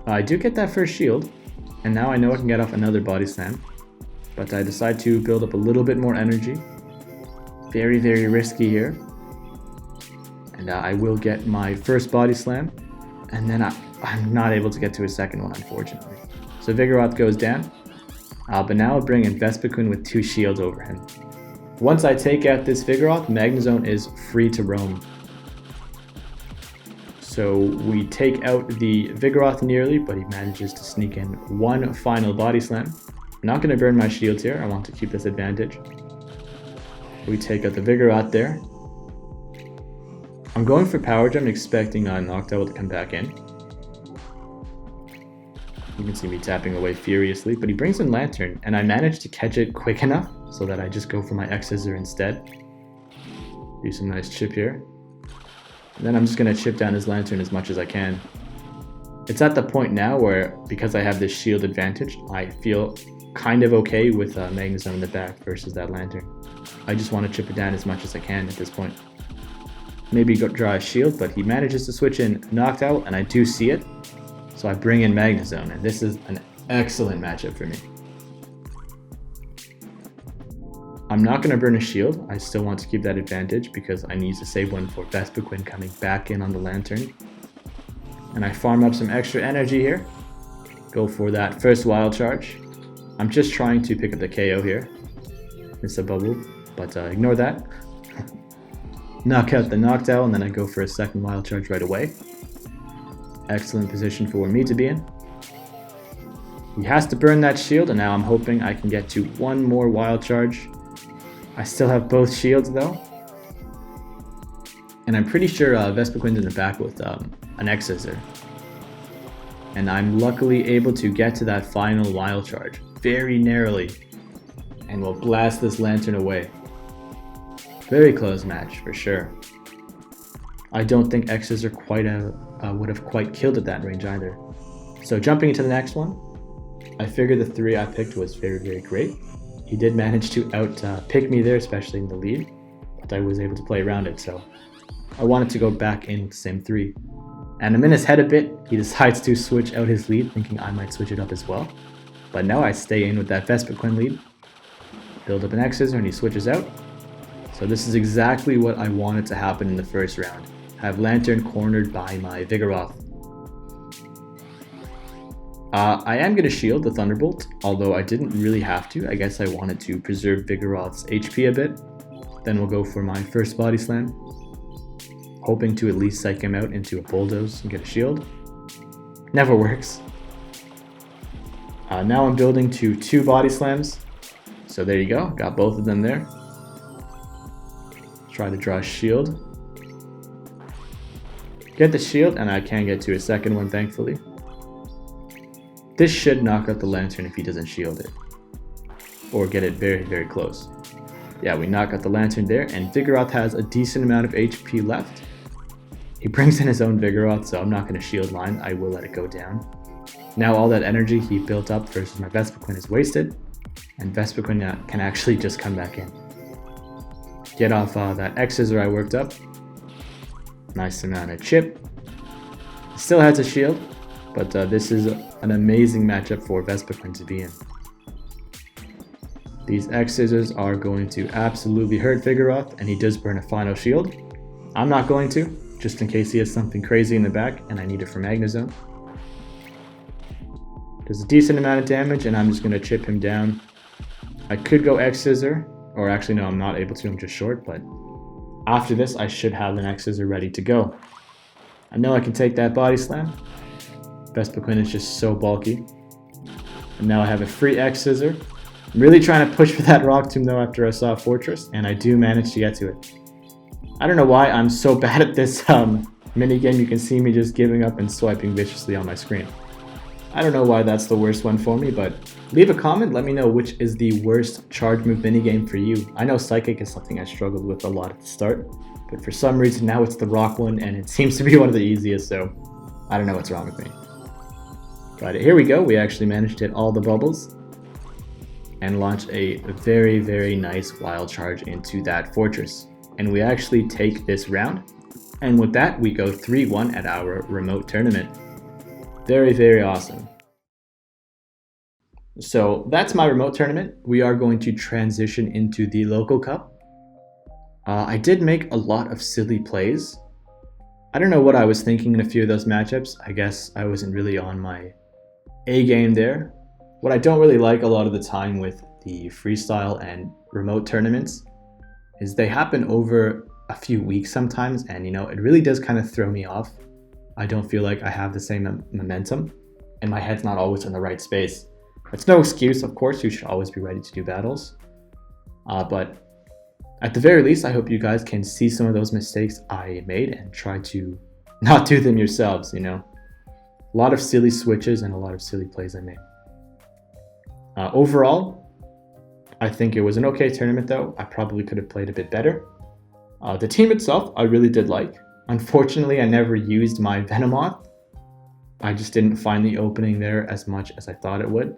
[SPEAKER 1] I do get that first shield, and now I know I can get off another Body Slam, but I decide to build up a little bit more energy. Very, very risky here. And I will get my first Body Slam, and then I'm not able to get to a second one, unfortunately. So Vigoroth goes down, but now I'll bring in Vespiquen with 2 shields over him. Once I take out this Vigoroth, Magnezone is free to roam. So we take out the Vigoroth nearly, but he manages to sneak in one final Body Slam. I'm not going to burn my shields here, I want to keep this advantage. We take out the Vigoroth there. I'm going for Power Gem, expecting Noctowl to come back in. You can see me tapping away furiously, but he brings in Lantern, and I managed to catch it quick enough so that I just go for my X-Scissor instead. Do some nice chip here. And then I'm just going to chip down his Lantern as much as I can. It's at the point now where, because I have this shield advantage, I feel kind of okay with Magnezone in the back versus that Lantern. I just want to chip it down as much as I can at this point. Maybe go draw a shield, but he manages to switch in Noctowl, and I do see it. So I bring in Magnezone, and this is an excellent matchup for me. I'm not going to burn a shield. I still want to keep that advantage because I need to save one for Vespiquen coming back in on the Lantern. And I farm up some extra energy here. Go for that first Wild Charge. I'm just trying to pick up the KO here. Miss a bubble, but ignore that. Knock out the Noctowl, and then I go for a second Wild Charge right away. Excellent position for me to be in. He has to burn that shield, and now I'm hoping I can get to one more Wild Charge. I still have both shields though. And I'm pretty sure Vespiquen's in the back with an X-Scissor. And I'm luckily able to get to that final Wild Charge very narrowly. And we'll blast this Lantern away. Very close match for sure. I don't think X-Scissor would have quite killed at that range either. So jumping into the next one, I figured the 3 I picked was very, very great. He did manage to pick me there, especially in the lead, but I was able to play around it, so I wanted to go back in Sim 3. And I'm in his head a bit. He decides to switch out his lead, thinking I might switch it up as well. But no, I stay in with that Vespiquen lead, build up an X-Scissor, and he switches out. So this is exactly what I wanted to happen in the first round. Have Lantern cornered by my Vigoroth. I am going to shield the Thunderbolt, although I didn't really have to. I guess I wanted to preserve Vigoroth's HP a bit. Then we'll go for my first Body Slam, hoping to at least psych him out into a Bulldoze and get a shield. Never works. Now I'm building to 2 Body Slams. So there you go, got both of them there. Try to draw a shield. Get the shield, and I can get to a second one, thankfully. This should knock out the Lantern if he doesn't shield it. Or get it very, very close. Yeah, we knock out the Lantern there, and Vigoroth has a decent amount of HP left. He brings in his own Vigoroth, so I'm not going to shield line. I will let it go down. Now all that energy he built up versus my Vespiquen is wasted, and Vespiquen can actually just come back in. Get off that X-Scissor I worked up. Nice amount of chip. Still has a shield, but this is an amazing matchup for Vespiquen to be in. These X-Scissors are going to absolutely hurt Vigoroth, and he does burn a final shield. I'm not going to, just in case he has something crazy in the back and I need it for Magnezone. Does a decent amount of damage, and I'm just going to chip him down. I could go X-Scissor, or actually no, I'm not able to, I'm just short, but after this I should have an X-Scissor ready to go. I know I can take that Body Slam. Vespiquen is just so bulky. And now I have a free X-Scissor. I'm really trying to push for that Rock Tomb though after I saw Fortress, and I do manage to get to it. I don't know why I'm so bad at this minigame. You can see me just giving up and swiping viciously on my screen. I don't know why that's the worst one for me, but leave a comment, let me know which is the worst charge move minigame for you. I know Psychic is something I struggled with a lot at the start, but for some reason now it's the Rock one, and it seems to be one of the easiest, so I don't know what's wrong with me. But here we go, we actually managed to hit all the bubbles and launch a very, very nice wild charge into that Fortress. And we actually take this round, and with that we go 3-1 at our remote tournament. Very, very awesome. So that's my remote tournament. We are going to transition into the local cup. I did make a lot of silly plays. I don't know what I was thinking in a few of those matchups. I guess I wasn't really on my A game there. What I don't really like a lot of the time with the freestyle and remote tournaments is they happen over a few weeks sometimes, and it really does kind of throw me off. I don't feel like I have the same momentum, and my head's not always in the right space. It's no excuse, of course, you should always be ready to do battles. But at the very least, I hope you guys can see some of those mistakes I made and try to not do them yourselves, A lot of silly switches and a lot of silly plays I made. Overall, I think it was an okay tournament though. I probably could have played a bit better. The team itself, I really did like. Unfortunately, I never used my Venomoth. I just didn't find the opening there as much as I thought it would.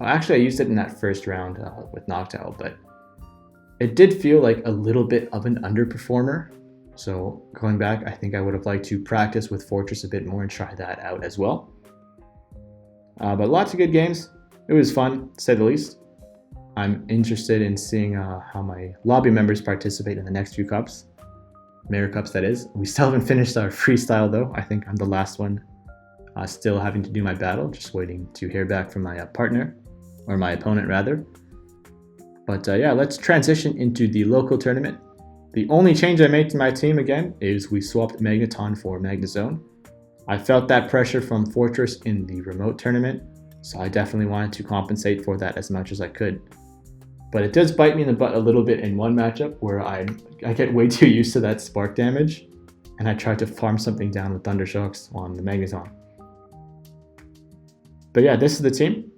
[SPEAKER 1] Actually, I used it in that first round with Noctowl, but it did feel like a little bit of an underperformer. So going back, I think I would have liked to practice with Fortress a bit more and try that out as well. But lots of good games. It was fun, to say the least. I'm interested in seeing how my lobby members participate in the next few cups. Mayor Cups, that is. We still haven't finished our freestyle though. I think I'm the last one still having to do my battle, just waiting to hear back from my partner, or my opponent rather. But yeah, let's transition into the local tournament. The only change I made to my team again is we swapped Magneton for Magnezone. I felt that pressure from Fortress in the remote tournament, so I definitely wanted to compensate for that as much as I could. But it does bite me in the butt a little bit in one matchup where I get way too used to that spark damage, and I tried to farm something down with Thunder Shocks on the Magneton. But yeah, this is the team.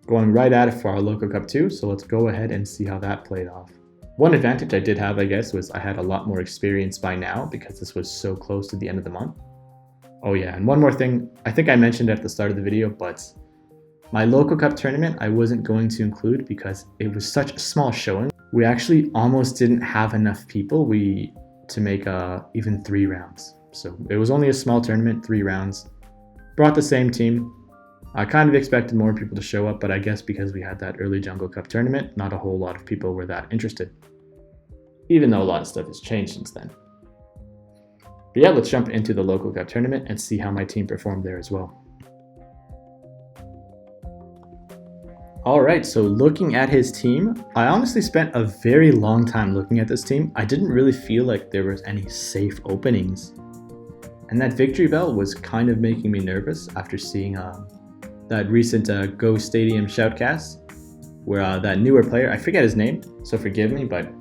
[SPEAKER 1] Going right at it for our local cup 2, so let's go ahead and see how that played off. One advantage I did have, I guess, was I had a lot more experience by now because this was so close to the end of the month. Oh yeah, and one more thing, I think I mentioned at the start of the video, but My local cup tournament I wasn't going to include because it was such a small showing. We actually almost didn't have enough people to make even 3 rounds. So it was only a small tournament, 3 rounds. Brought the same team. I kind of expected more people to show up, but I guess because we had that early Jungle Cup tournament, not a whole lot of people were that interested. Even though a lot of stuff has changed since then. But yeah, let's jump into the local cup tournament and see how my team performed there as well. Alright, so looking at his team, I honestly spent a very long time looking at this team. I didn't really feel like there was any safe openings. And that victory bell was kind of making me nervous after seeing that recent Go Stadium shoutcast, where that newer player, I forget his name, so forgive me, but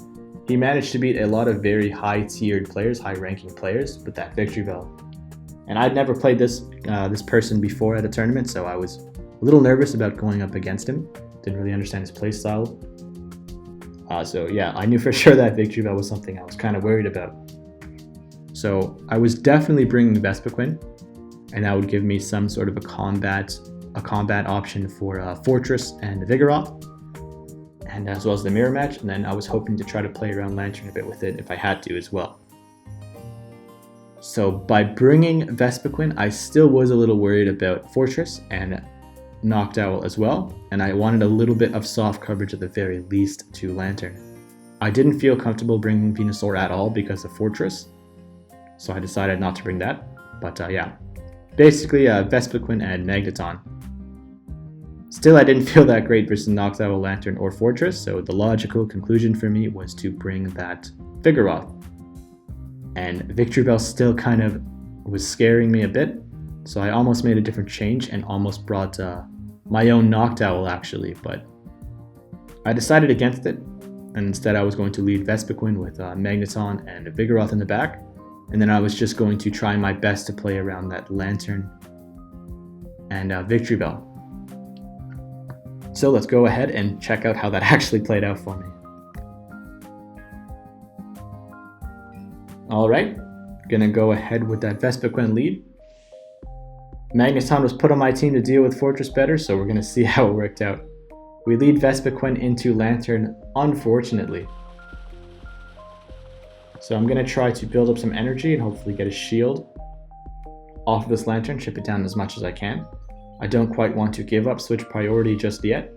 [SPEAKER 1] he managed to beat a lot of very high-tiered players, high-ranking players with that victory bell. And I'd never played this person before at a tournament, so I was a little nervous about going up against him. Didn't really understand his playstyle. So yeah, I knew for sure that victory bell was something I was kind of worried about. So I was definitely bringing Vespiquen, and that would give me some sort of a combat option for Fortress and Vigoroth, and as well as the mirror match. And then I was hoping to try to play around Lantern a bit with it if I had to as well. So by bringing Vespiquen, I still was a little worried about Fortress and Noctowl as well, and I wanted a little bit of soft coverage at the very least to Lantern. I didn't feel comfortable bringing Venusaur at all because of Fortress, so I decided not to bring that. But yeah, basically Vespiquen and Magneton. Still, I didn't feel that great versus Noctowl, Lantern, or Fortress, so the logical conclusion for me was to bring that Vigoroth. And Victory Bell still kind of was scaring me a bit, so I almost made a different change and almost brought my own Noctowl actually, but I decided against it, and instead I was going to lead Vespiquen with Magneton and Vigoroth in the back, and then I was just going to try my best to play around that Lantern and Victory Bell. So let's go ahead and check out how that actually played out for me. Alright, gonna go ahead with that Vespiquen lead. Magneton was put on my team to deal with Fortress better, so we're gonna see how it worked out. We lead Vespiquen into Lantern, unfortunately. So I'm gonna try to build up some energy and hopefully get a shield off of this Lantern, chip it down as much as I can. I don't quite want to give up switch priority just yet.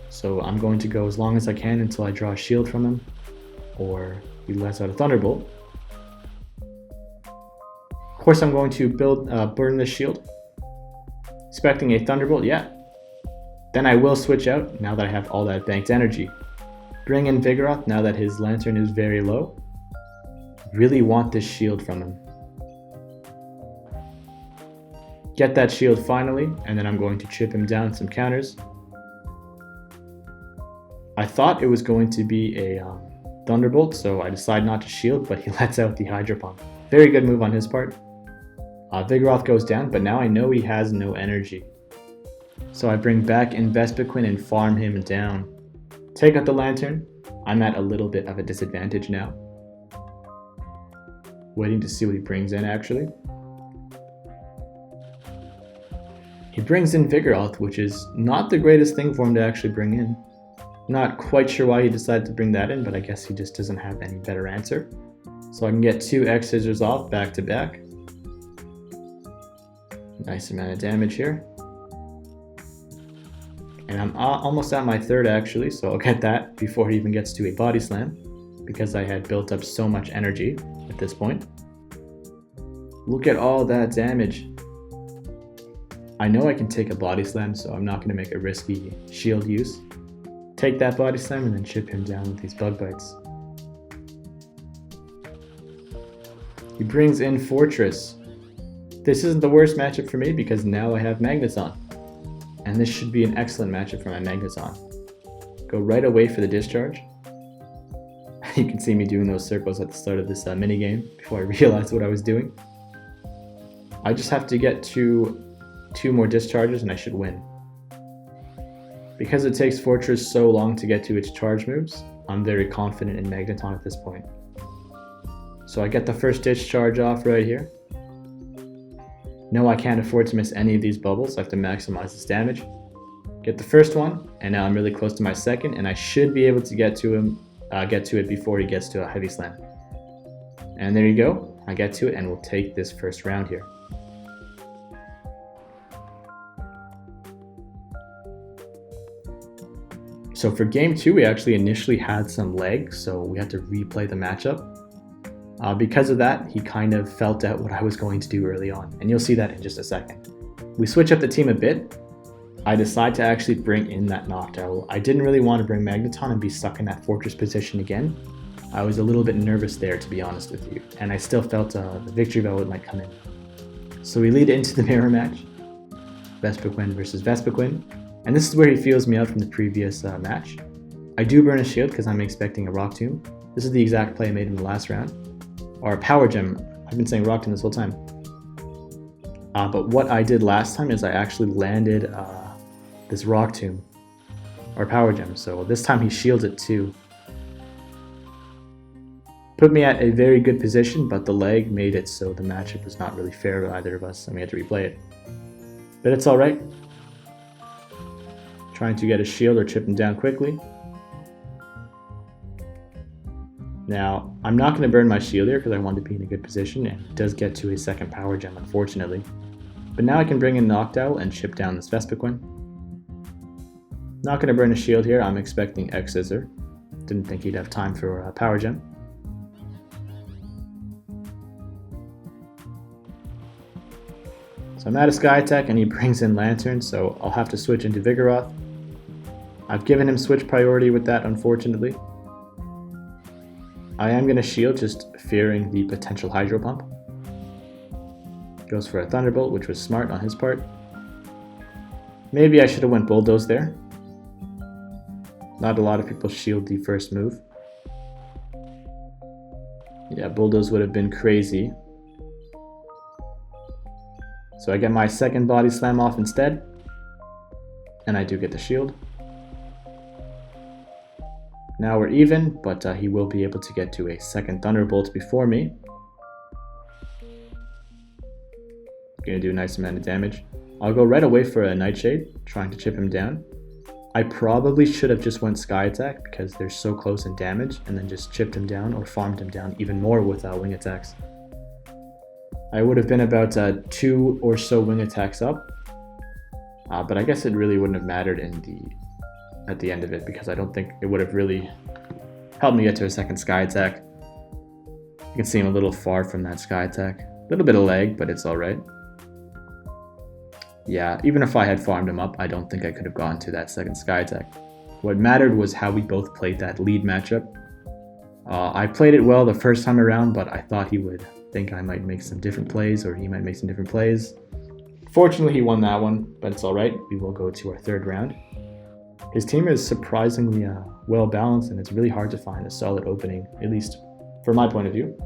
[SPEAKER 1] So I'm going to go as long as I can until I draw a shield from him, or he lets out a Thunderbolt. Of course I'm going to burn this shield, expecting a Thunderbolt, yeah. Then I will switch out now that I have all that banked energy. Bring in Vigoroth now that his Lantern is very low. Really want this shield from him. Get that shield finally, and then I'm going to chip him down some counters. I thought it was going to be a Thunderbolt, so I decide not to shield, but he lets out the Hydro Pump. Very good move on his part. Vigoroth goes down, but now I know he has no energy. So I bring back in Vespiquen and farm him down. Take out the Lantern. I'm at a little bit of a disadvantage now. Waiting to see what he brings in actually. He brings in Vigoroth, which is not the greatest thing for him to actually bring in. Not quite sure why he decided to bring that in, but I guess he just doesn't have any better answer. So I can get 2 X Scissors off back to back. Nice amount of damage here. And I'm almost at my 3rd actually, so I'll get that before he even gets to a Body Slam, because I had built up so much energy at this point. Look at all that damage. I know I can take a Body Slam, so I'm not going to make a risky shield use. Take that Body Slam and then chip him down with these Bug Bites. He brings in Fortress. This isn't the worst matchup for me because now I have Magneton. And this should be an excellent matchup for my Magneton. Go right away for the discharge. You can see me doing those circles at the start of this minigame before I realized what I was doing. I just have to get to 2 more discharges and I should win. Because it takes Fortress so long to get to its charge moves, I'm very confident in Magneton at this point. So I get the first discharge off right here. No, I can't afford to miss any of these bubbles. I have to maximize this damage. Get the first one, and now I'm really close to my second, and I should be able to get to it before he gets to a heavy slam. And there you go. I get to it, and we'll take this first round here. So for game 2, we actually initially had some lag, so we had to replay the matchup. Because of that, he kind of felt out what I was going to do early on, and you'll see that in just a second. We switch up the team a bit. I decide to actually bring in that Noctowl. I didn't really want to bring Magneton and be stuck in that fortress position again. I was a little bit nervous there, to be honest with you, and I still felt the victory velvet might come in. So we lead into the mirror match, Vespiquen versus Vespiquen, and this is where he feels me out from the previous match. I do burn a shield because I'm expecting a Rock Tomb. This is the exact play I made in the last round. Or a Power Gem. I've been saying Rock Tomb this whole time. But what I did last time is I actually landed this Rock Tomb, or Power Gem, so this time he shields it too. Put me at a very good position, but the lag made it so the matchup was not really fair to either of us, and we had to replay it. But it's alright. Trying to get a shield or chip him down quickly. Now, I'm not going to burn my shield here because I want to be in a good position, and it does get to a second Power Gem, unfortunately. But now I can bring in Noctowl and chip down this Vespiquen. Not going to burn a shield here, I'm expecting X-Scissor. Didn't think he'd have time for a Power Gem. So I'm out of Sky Attack and he brings in Lantern, so I'll have to switch into Vigoroth. I've given him switch priority with that, unfortunately. I am going to shield, just fearing the potential Hydro Pump. Goes for a Thunderbolt, which was smart on his part. Maybe I should have went Bulldoze there. Not a lot of people shield the first move. Yeah, Bulldoze would have been crazy. So I get my second Body Slam off instead. And I do get the shield. Now we're even, but he will be able to get to a second Thunderbolt before me. Gonna do a nice amount of damage. I'll go right away for a Nightshade, trying to chip him down. I probably should have just went Sky Attack because they're so close in damage, and then just chipped him down or farmed him down even more with Wing Attacks. I would have been about 2 or so Wing Attacks up, but I guess it really wouldn't have mattered at the end of it because I don't think it would have really helped me get to a second Sky Attack. You can see I'm a little far from that Sky Attack. A little bit of lag, but it's alright. Yeah, even if I had farmed him up, I don't think I could have gone to that second Sky Attack. What mattered was how we both played that lead matchup. I played it well the first time around, but I thought he would think I might make some different plays, or he might make some different plays. Fortunately, he won that one, but it's alright. We will go to our third round. His team is surprisingly well balanced, and it's really hard to find a solid opening, at least from my point of view.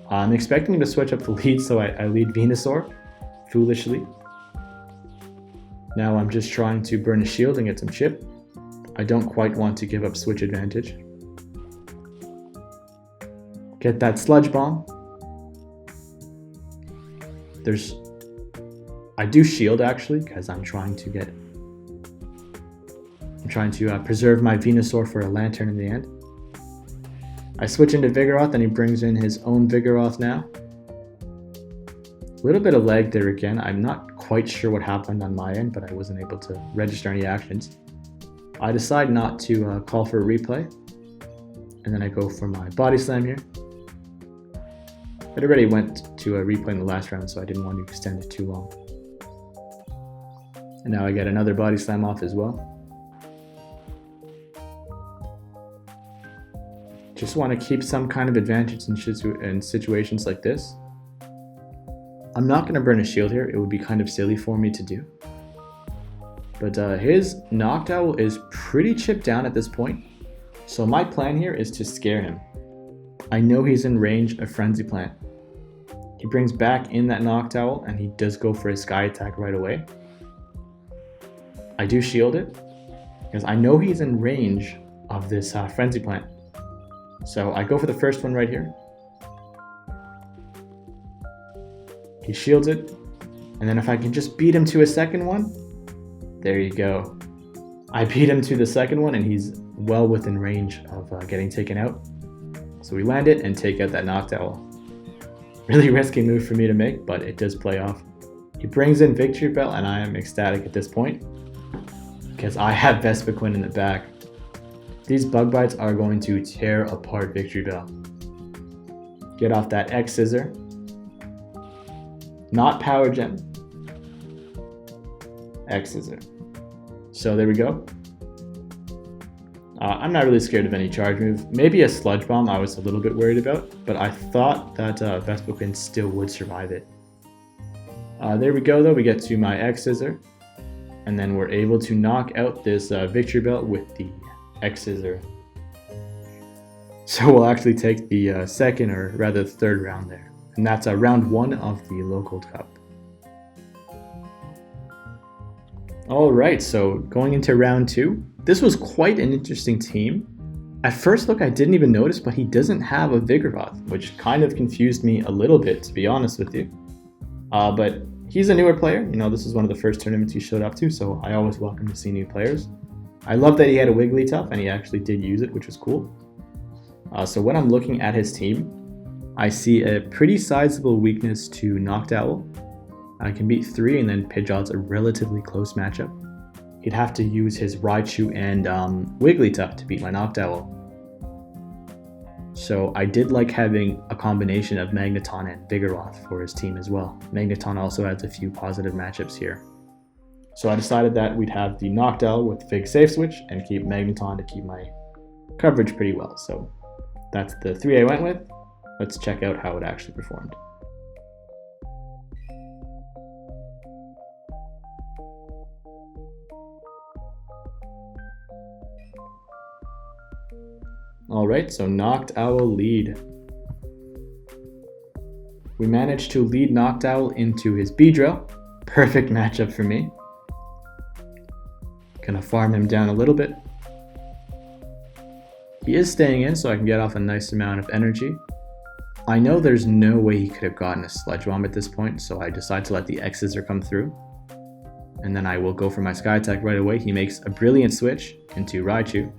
[SPEAKER 1] I'm expecting him to switch up the lead, so I lead Venusaur, foolishly. Now I'm just trying to burn a shield and get some chip. I don't quite want to give up switch advantage. Get that Sludge Bomb. I do shield actually, because I'm trying to preserve my Venusaur for a Lantern in the end. I switch into Vigoroth and he brings in his own Vigoroth now. A little bit of lag there again. I'm not quite sure what happened on my end, but I wasn't able to register any actions. I decide not to call for a replay, and then I go for my Body Slam here. It already went to a replay in the last round, so I didn't want to extend it too long. And now I get another Body Slam off as well. Just want to keep some kind of advantage in situations like this. I'm not going to burn a shield here. It would be kind of silly for me to do. But his Noctowl is pretty chipped down at this point. So my plan here is to scare him. I know he's in range of Frenzy Plant. He brings back in that Noctowl and he does go for his Sky Attack right away. I do shield it because I know he's in range of this Frenzy Plant. So I go for the first one right here. He shields it. And then if I can just beat him to a second one, there you go. I beat him to the second one and he's well within range of getting taken out. So we land it and take out that Noctowl. Really risky move for me to make, but it does play off. He brings in Victory Bell and I am ecstatic at this point because I have Vespiquen in the back. These Bug Bites are going to tear apart Victory Bell. Get off that X Scissor. Not Power Gem. X Scissor. So there we go. I'm not really scared of any charge move. Maybe a Sludge Bomb I was a little bit worried about, but I thought that Vespiquen still would survive it. There we go though, we get to my X Scissor, and then we're able to knock out this Victory Bell with the X Scissor. So we'll actually take the second, or rather the third round there. And that's round 1 of the Local Cup. Alright, so going into round 2, this was quite an interesting team. At first look I didn't even notice, but he doesn't have a Vigoroth, which kind of confused me a little bit, to be honest with you. But he's a newer player, you know, this is one of the first tournaments he showed up to, so I always welcome to see new players. I love that he had a Wigglytuff, and he actually did use it, which was cool. So when I'm looking at his team, I see a pretty sizable weakness to Noctowl. I can beat 3, and then Pidgeot's a relatively close matchup. He'd have to use his Raichu and Wigglytuff to beat my Noctowl. So I did like having a combination of Magneton and Vigoroth for his team as well. Magneton also has a few positive matchups here. So I decided that we'd have the Noctowl with Fig Safe Switch and keep Magneton to keep my coverage pretty well. So that's the 3 I went with. Let's check out how it actually performed. Alright, so Noctowl lead. We managed to lead Noctowl into his Beedrill. Perfect matchup for me. Gonna farm him down a little bit. He is staying in, so I can get off a nice amount of energy. I know there's no way he could have gotten a Sludge Bomb at this point, so I decide to let the X Scissor come through. And then I will go for my Sky Attack right away. He makes a brilliant switch into Raichu.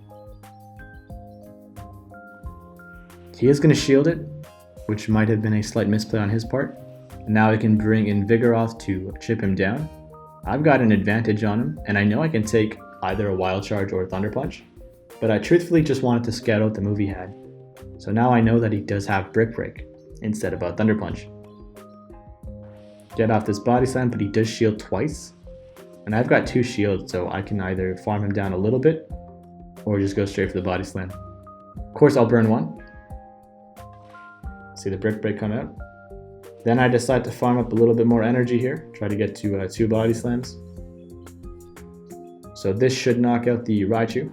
[SPEAKER 1] He is going to shield it, which might have been a slight misplay on his part. And now I can bring in Vigoroth to chip him down. I've got an advantage on him, and I know I can take either a Wild Charge or a Thunder Punch, but I truthfully just wanted to scout out the move he had. So now I know that he does have Brick Break instead of a Thunder Punch. Get off this Body Slam, but he does shield twice. And I've got 2 shields, so I can either farm him down a little bit or just go straight for the Body Slam. Of course I'll burn 1. See the Brick Break come out. Then I decide to farm up a little bit more energy here, try to get to 2 Body Slams. So this should knock out the Raichu.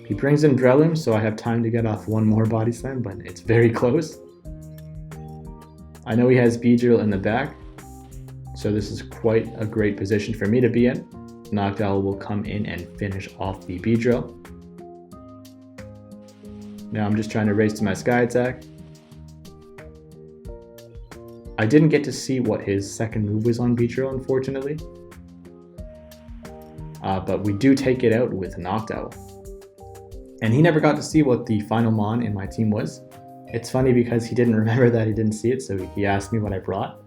[SPEAKER 1] He brings in Breloom, so I have time to get off 1 more Body Slam, but it's very close. I know he has Beedrill in the back, so this is quite a great position for me to be in. Noctowl will come in and finish off the Beedrill. Now I'm just trying to race to my Sky Attack. I didn't get to see what his second move was on Beedrill, unfortunately. But we do take it out with Noctowl. And he never got to see what the final Mon in my team was. It's funny because he didn't remember that he didn't see it, so he asked me what I brought.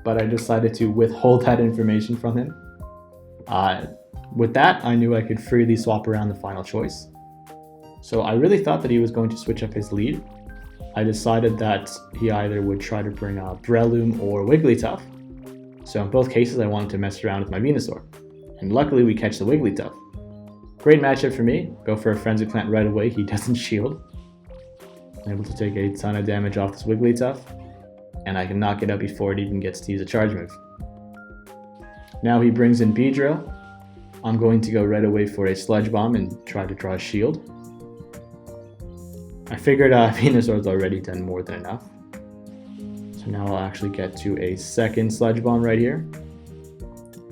[SPEAKER 1] But I decided to withhold that information from him. With that, I knew I could freely swap around the final choice. So I really thought that he was going to switch up his lead. I decided that he either would try to bring Breloom or Wigglytuff. So in both cases, I wanted to mess around with my Venusaur. And luckily we catch the Wigglytuff. Great matchup for me. Go for a Frenzy Plant right away. He doesn't shield. I'm able to take a ton of damage off this Wigglytuff. And I can knock it out before it even gets to use a charge move. Now he brings in Beedrill. I'm going to go right away for a Sludge Bomb and try to draw a shield. I figured Venusaur's already done more than enough. So now I'll actually get to a second Sludge Bomb right here.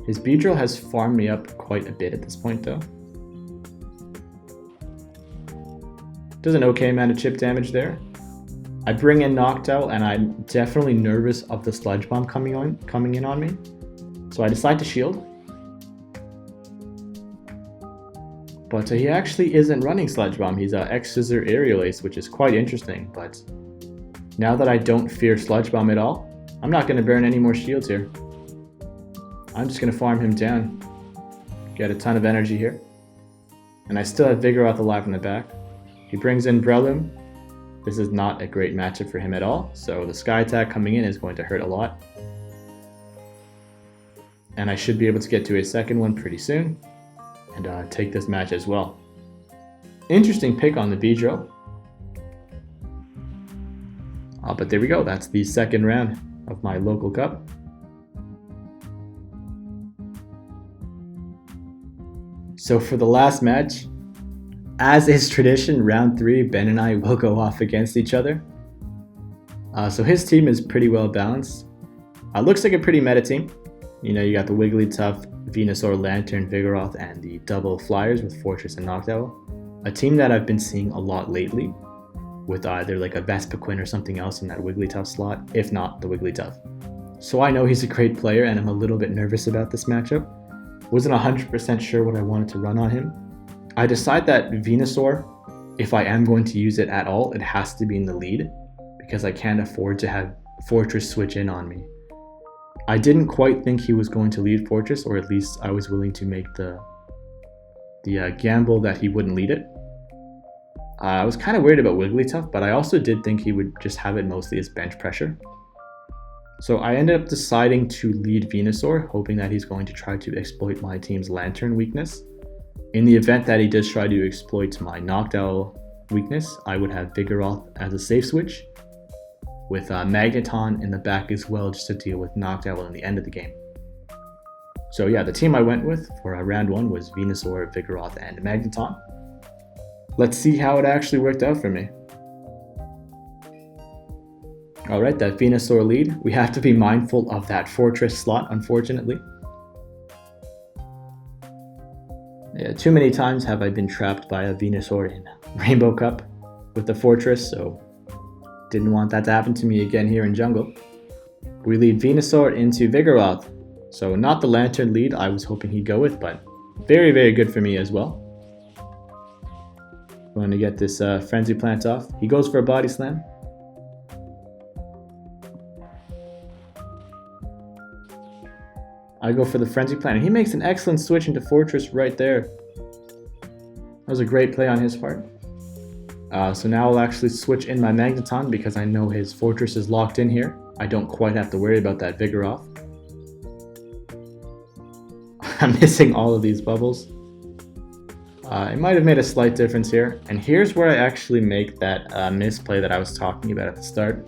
[SPEAKER 1] His Beedrill has farmed me up quite a bit at this point though. Does an okay amount of chip damage there. I bring in Noctowl, and I'm definitely nervous of the Sludge Bomb coming in on me. So I decide to shield. But he actually isn't running Sludge Bomb. He's X-Scissor Aerial Ace, which is quite interesting. But now that I don't fear Sludge Bomb at all, I'm not going to burn any more shields here. I'm just going to farm him down. Get a ton of energy here. And I still have Vigoroth alive in the back. He brings in Breloom. This is not a great matchup for him at all, so the Sky Attack coming in is going to hurt a lot. And I should be able to get to a second one pretty soon, and take this match as well. Interesting pick on the Beedrill. But there we go, that's the second round of my local cup. So for the last match, as is tradition, round 3, Ben and I will go off against each other. So his team is pretty well balanced. Looks like a pretty meta team. You know, you got the Wigglytuff, Venusaur, Lantern, Vigoroth, and the double flyers with Fortress and Noctowl. A team that I've been seeing a lot lately, with either like a Vespiquen or something else in that Wigglytuff slot, if not the Wigglytuff. So I know he's a great player, and I'm a little bit nervous about this matchup. Wasn't 100% sure what I wanted to run on him. I decide that Venusaur, if I am going to use it at all, it has to be in the lead, because I can't afford to have Fortress switch in on me. I didn't quite think he was going to lead Fortress, or at least I was willing to make the gamble that he wouldn't lead it. I was kind of worried about Wigglytuff, but I also did think he would just have it mostly as bench pressure. So I ended up deciding to lead Venusaur, hoping that he's going to try to exploit my team's Lantern weakness. In the event that he does try to exploit my Noctowl weakness, I would have Vigoroth as a safe switch, with Magneton in the back as well, just to deal with Noctowl in the end of the game. So yeah, the team I went with for round 1 was Venusaur, Vigoroth, and Magneton. Let's see how it actually worked out for me. Alright, that Venusaur lead. We have to be mindful of that Fortress slot, unfortunately. Yeah, too many times have I been trapped by a Venusaur in Rainbow Cup with the Fortress, so didn't want that to happen to me again here in Jungle. We lead Venusaur into Vigoroth, so not the Lantern lead I was hoping he'd go with, but very, very good for me as well. Going to get this Frenzy Plant off. He goes for a Body Slam. I go for the Frenzy Plant, and he makes an excellent switch into Fortress right there. That was a great play on his part. So now I'll actually switch in my Magneton because I know his Fortress is locked in here. I don't quite have to worry about that Vigoroth. I'm missing all of these bubbles. It might have made a slight difference here. And here's where I actually make that misplay that I was talking about at the start.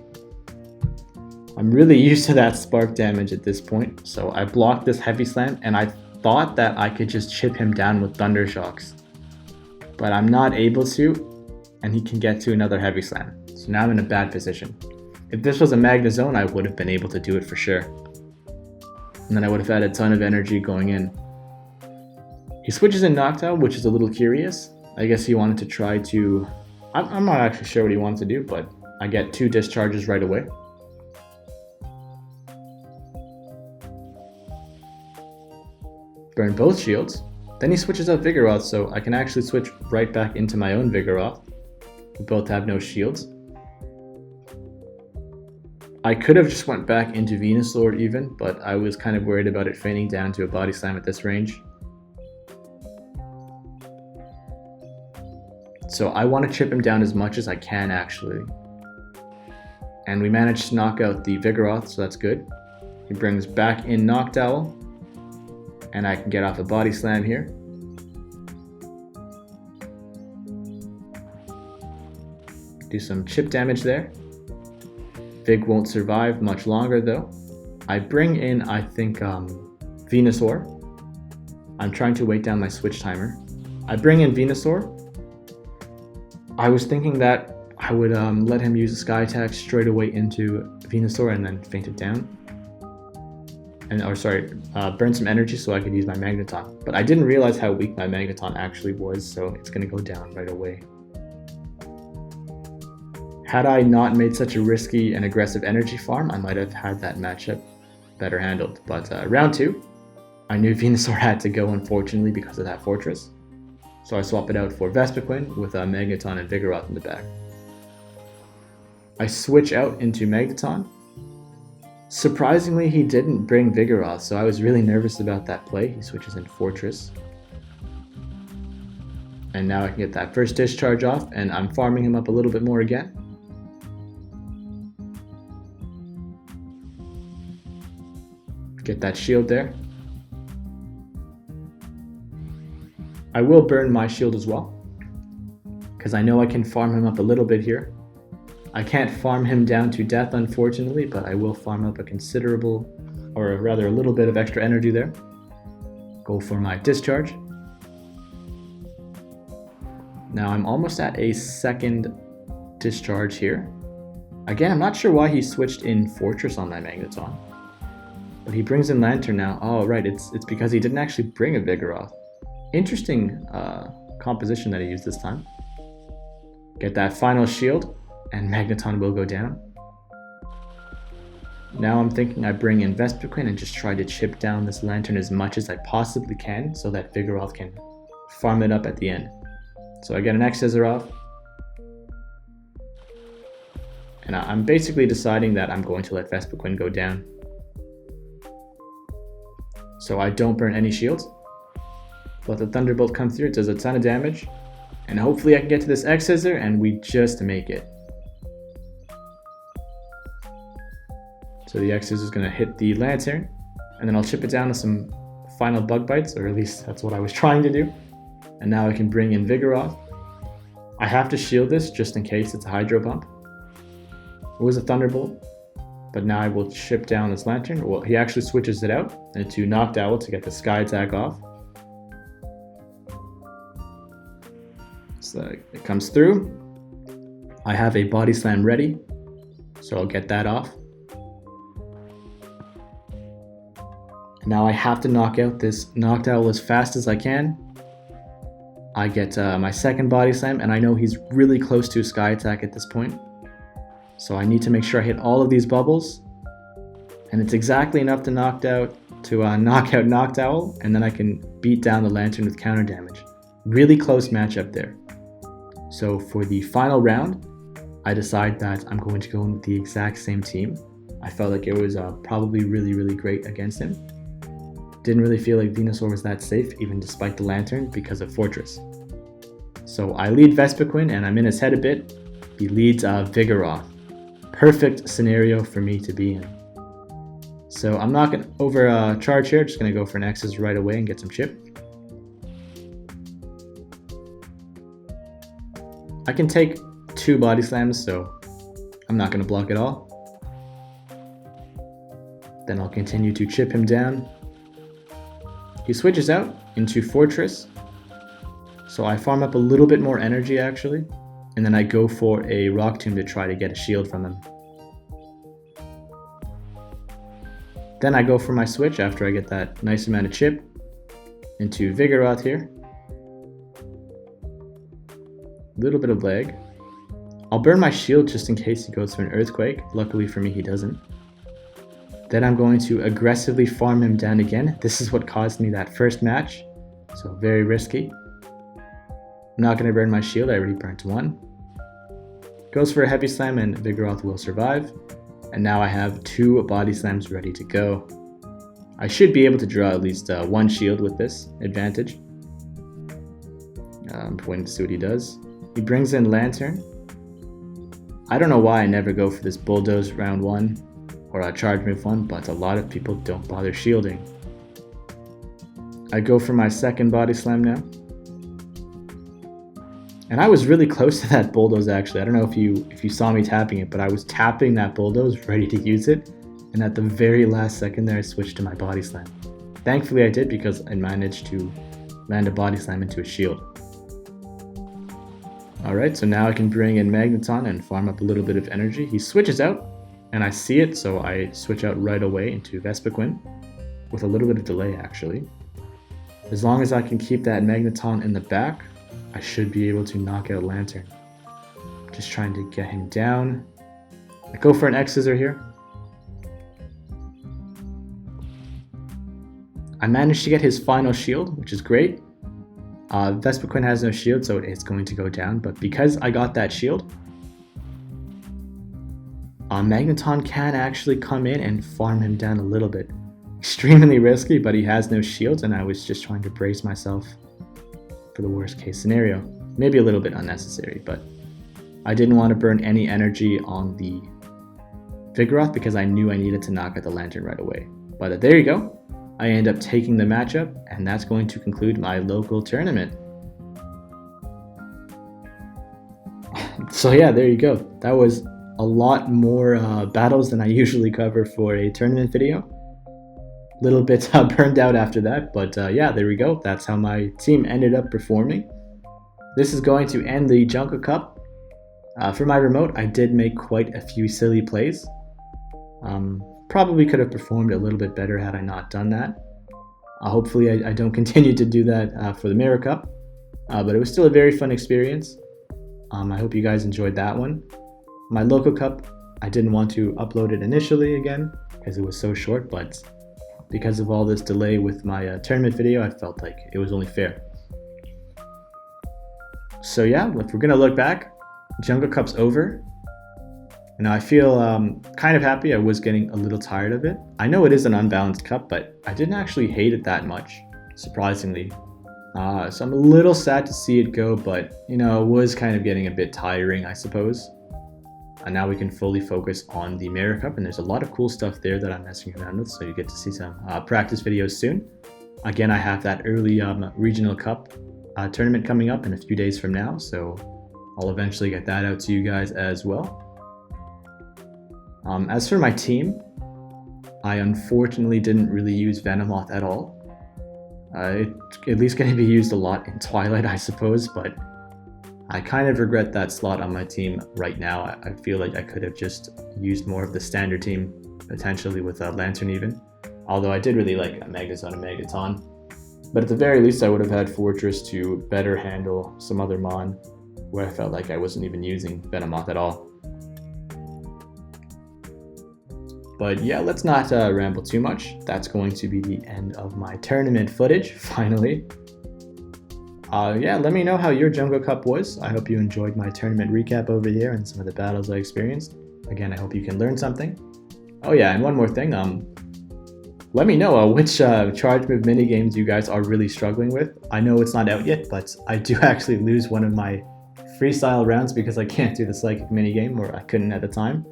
[SPEAKER 1] I'm really used to that spark damage at this point, so I blocked this Heavy Slam, and I thought that I could just chip him down with Thunder Shocks. But I'm not able to, and he can get to another Heavy Slam. So now I'm in a bad position. If this was a Magnezone, I would have been able to do it for sure. And then I would have had a ton of energy going in. He switches in Noctowl, which is a little curious. I guess he wanted to try to... I'm not actually sure what he wanted to do, but I get 2 discharges right away. Burn both shields. Then he switches out Vigoroth, so I can actually switch right back into my own Vigoroth. We both have no shields. I could have just went back into Venusaur even, but I was kind of worried about it feigning down to a Body Slam at this range. So I want to chip him down as much as I can actually. And we managed to knock out the Vigoroth, so that's good. He brings back in Noctowl. And I can get off a Body Slam here. Do some chip damage there. Vig won't survive much longer though. I bring in, I think, Venusaur. I'm trying to wait down my switch timer. I bring in Venusaur. I was thinking that I would let him use a Sky Attack straight away into Venusaur and then feint it down. Burn some energy so I could use my Magneton. But I didn't realize how weak my Magneton actually was, so it's going to go down right away. Had I not made such a risky and aggressive energy farm, I might have had that matchup better handled. But round 2, I knew Venusaur had to go, unfortunately, because of that Fortress. So I swap it out for Vespiquen with a Magneton and Vigoroth in the back. I switch out into Magneton. Surprisingly, he didn't bring Vigoroth, so I was really nervous about that play. He switches into Fortress. And now I can get that first discharge off, and I'm farming him up a little bit more again. Get that shield there. I will burn my shield as well, because I know I can farm him up a little bit here. I can't farm him down to death, unfortunately, but I will farm up a considerable, or rather a little bit of extra energy there. Go for my discharge. Now I'm almost at a second discharge here. Again, I'm not sure why he switched in Fortress on my Magneton. But he brings in Lantern now. Oh, right, it's because he didn't actually bring a Vigoroth. Interesting composition that he used this time. Get that final shield, and Magneton will go down. Now I'm thinking I bring in Vespiquen and just try to chip down this Lantern as much as I possibly can so that Vigoroth can farm it up at the end. So I get an X-Scissor off. And I'm basically deciding that I'm going to let Vespiquen go down. So I don't burn any shields. Let the Thunderbolt come through, it does a ton of damage. And hopefully I can get to this X-Scissor and we just make it. So the X-Scissor is going to hit the Lantern, and then I'll chip it down to some final Bug Bites, or at least that's what I was trying to do. And now I can bring in Vigoroth. I have to shield this just in case it's a Hydro Pump. It was a Thunderbolt, but now I will chip down this Lantern. Well, he actually switches it out into Knocked Owl to get the Sky Attack off. So it comes through. I have a Body Slam ready, so I'll get that off. Now I have to knock out this Knocked Owl as fast as I can. I get my second Body Slam, and I know he's really close to a Sky Attack at this point. So I need to make sure I hit all of these bubbles. And it's exactly enough to knock out Knocked Owl, and then I can beat down the Lantern with counter damage. Really close matchup there. So for the final round, I decide that I'm going to go in with the exact same team. I felt like it was probably really great against him. Didn't really feel like Venusaur was that safe, even despite the Lantern, because of Fortress. So I lead Vespiquen, and I'm in his head a bit. He leads Vigoroth. Perfect scenario for me to be in. So I'm not going to overcharge here, just going to go for an X's right away and get some chip. I can take 2 Body Slams, so I'm not going to block at all. Then I'll continue to chip him down. He switches out into Fortress, so I farm up a little bit more energy actually, and then I go for a Rock Tomb to try to get a shield from him. Then I go for my switch after I get that nice amount of chip into Vigoroth here. A little bit of lag. I'll burn my shield just in case he goes for an Earthquake. Luckily for me, he doesn't. Then I'm going to aggressively farm him down again. This is what caused me that first match, so very risky. I'm not going to burn my shield, I already burnt 1. Goes for a Heavy Slam and Vigoroth will survive. And now I have 2 Body Slams ready to go. I should be able to draw at least 1 shield with this advantage. I'm waiting to see what he does. He brings in Lantern. I don't know why I never go for this Bulldoze round 1 or a Charge Move 1, but a lot of people don't bother shielding. I go for my second Body Slam now. And I was really close to that Bulldoze actually. I don't know if you saw me tapping it, but I was tapping that Bulldoze ready to use it. And at the very last second there, I switched to my Body Slam. Thankfully I did, because I managed to land a Body Slam into a shield. Alright, so now I can bring in Magneton and farm up a little bit of energy. He switches out, and I see it, so I switch out right away into Vespiquen, with a little bit of delay actually. As long as I can keep that Magneton in the back, I should be able to knock out Lantern. Just trying to get him down. I go for an X scissor here. I managed to get his final shield, which is great. Vespiquen has no shield, so it's going to go down. But because I got that shield, Magneton can actually come in and farm him down a little bit. Extremely risky, but he has no shields, and I was just trying to brace myself for the worst case scenario. Maybe a little bit unnecessary, but I didn't want to burn any energy on the Vigoroth because I knew I needed to knock out the Lantern right away. But there you go. I end up taking the matchup, and that's going to conclude my local tournament. So yeah, there you go. That was a lot more battles than I usually cover for a tournament video. Little bit burned out after that, but yeah, there we go. That's how my team ended up performing. This is going to end the Jungle Cup. For my remote, I did make quite a few silly plays. Probably could have performed a little bit better had I not done that. Hopefully I don't continue to do that for the Mirror Cup, but it was still a very fun experience. I hope you guys enjoyed that one. My local cup, I didn't want to upload it initially again because it was so short, but because of all this delay with my tournament video, I felt like it was only fair. So yeah, if we're gonna look back, Jungle Cup's over. Now I feel kind of happy. I was getting a little tired of it. I know it is an unbalanced cup, but I didn't actually hate it that much, surprisingly. So I'm a little sad to see it go, but you know, it was kind of getting a bit tiring, I suppose. And now we can fully focus on the Mirror Cup, and there's a lot of cool stuff there that I'm messing around with, so you get to see some practice videos soon. Again, I have that early Regional Cup tournament coming up in a few days from now, so I'll eventually get that out to you guys as well. As for my team, I unfortunately didn't really use Venomoth at all. It's at least going to be used a lot in Twilight, I suppose, but I kind of regret that slot on my team right now. I feel like I could have just used more of the standard team, potentially with a Lantern even. Although I did really like a Magnezone and Magneton. But at the very least, I would have had Fortress to better handle some other Mon, where I felt like I wasn't even using Venomoth at all. But yeah, let's not ramble too much. That's going to be the end of my tournament footage, finally. Yeah, let me know how your Jungle Cup was. I hope you enjoyed my tournament recap over here and some of the battles I experienced. Again, I hope you can learn something. Oh yeah, and one more thing. Let me know which charge move minigames you guys are really struggling with. I know it's not out yet, but I do actually lose one of my freestyle rounds because I can't do the Psychic minigame, or I couldn't at the time.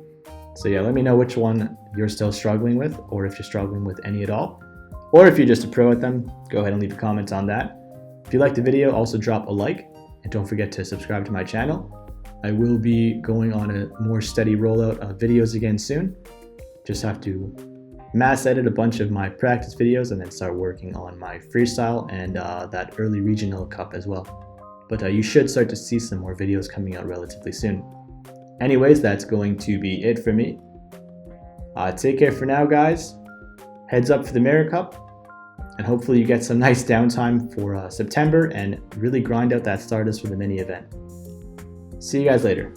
[SPEAKER 1] So yeah, let me know which one you're still struggling with, or if you're struggling with any at all. Or if you're just a pro at them, go ahead and leave a comment on that. If you liked the video, also drop a like, and don't forget to subscribe to my channel. I will be going on a more steady rollout of videos again soon. Just have to mass edit a bunch of my practice videos and then start working on my freestyle and that early regional cup as well. But you should start to see some more videos coming out relatively soon. Anyways, that's going to be it for me. Take care for now, guys. Heads up for the Mirror Cup. And hopefully you get some nice downtime for September and really grind out that Stardust for the mini event. See you guys later.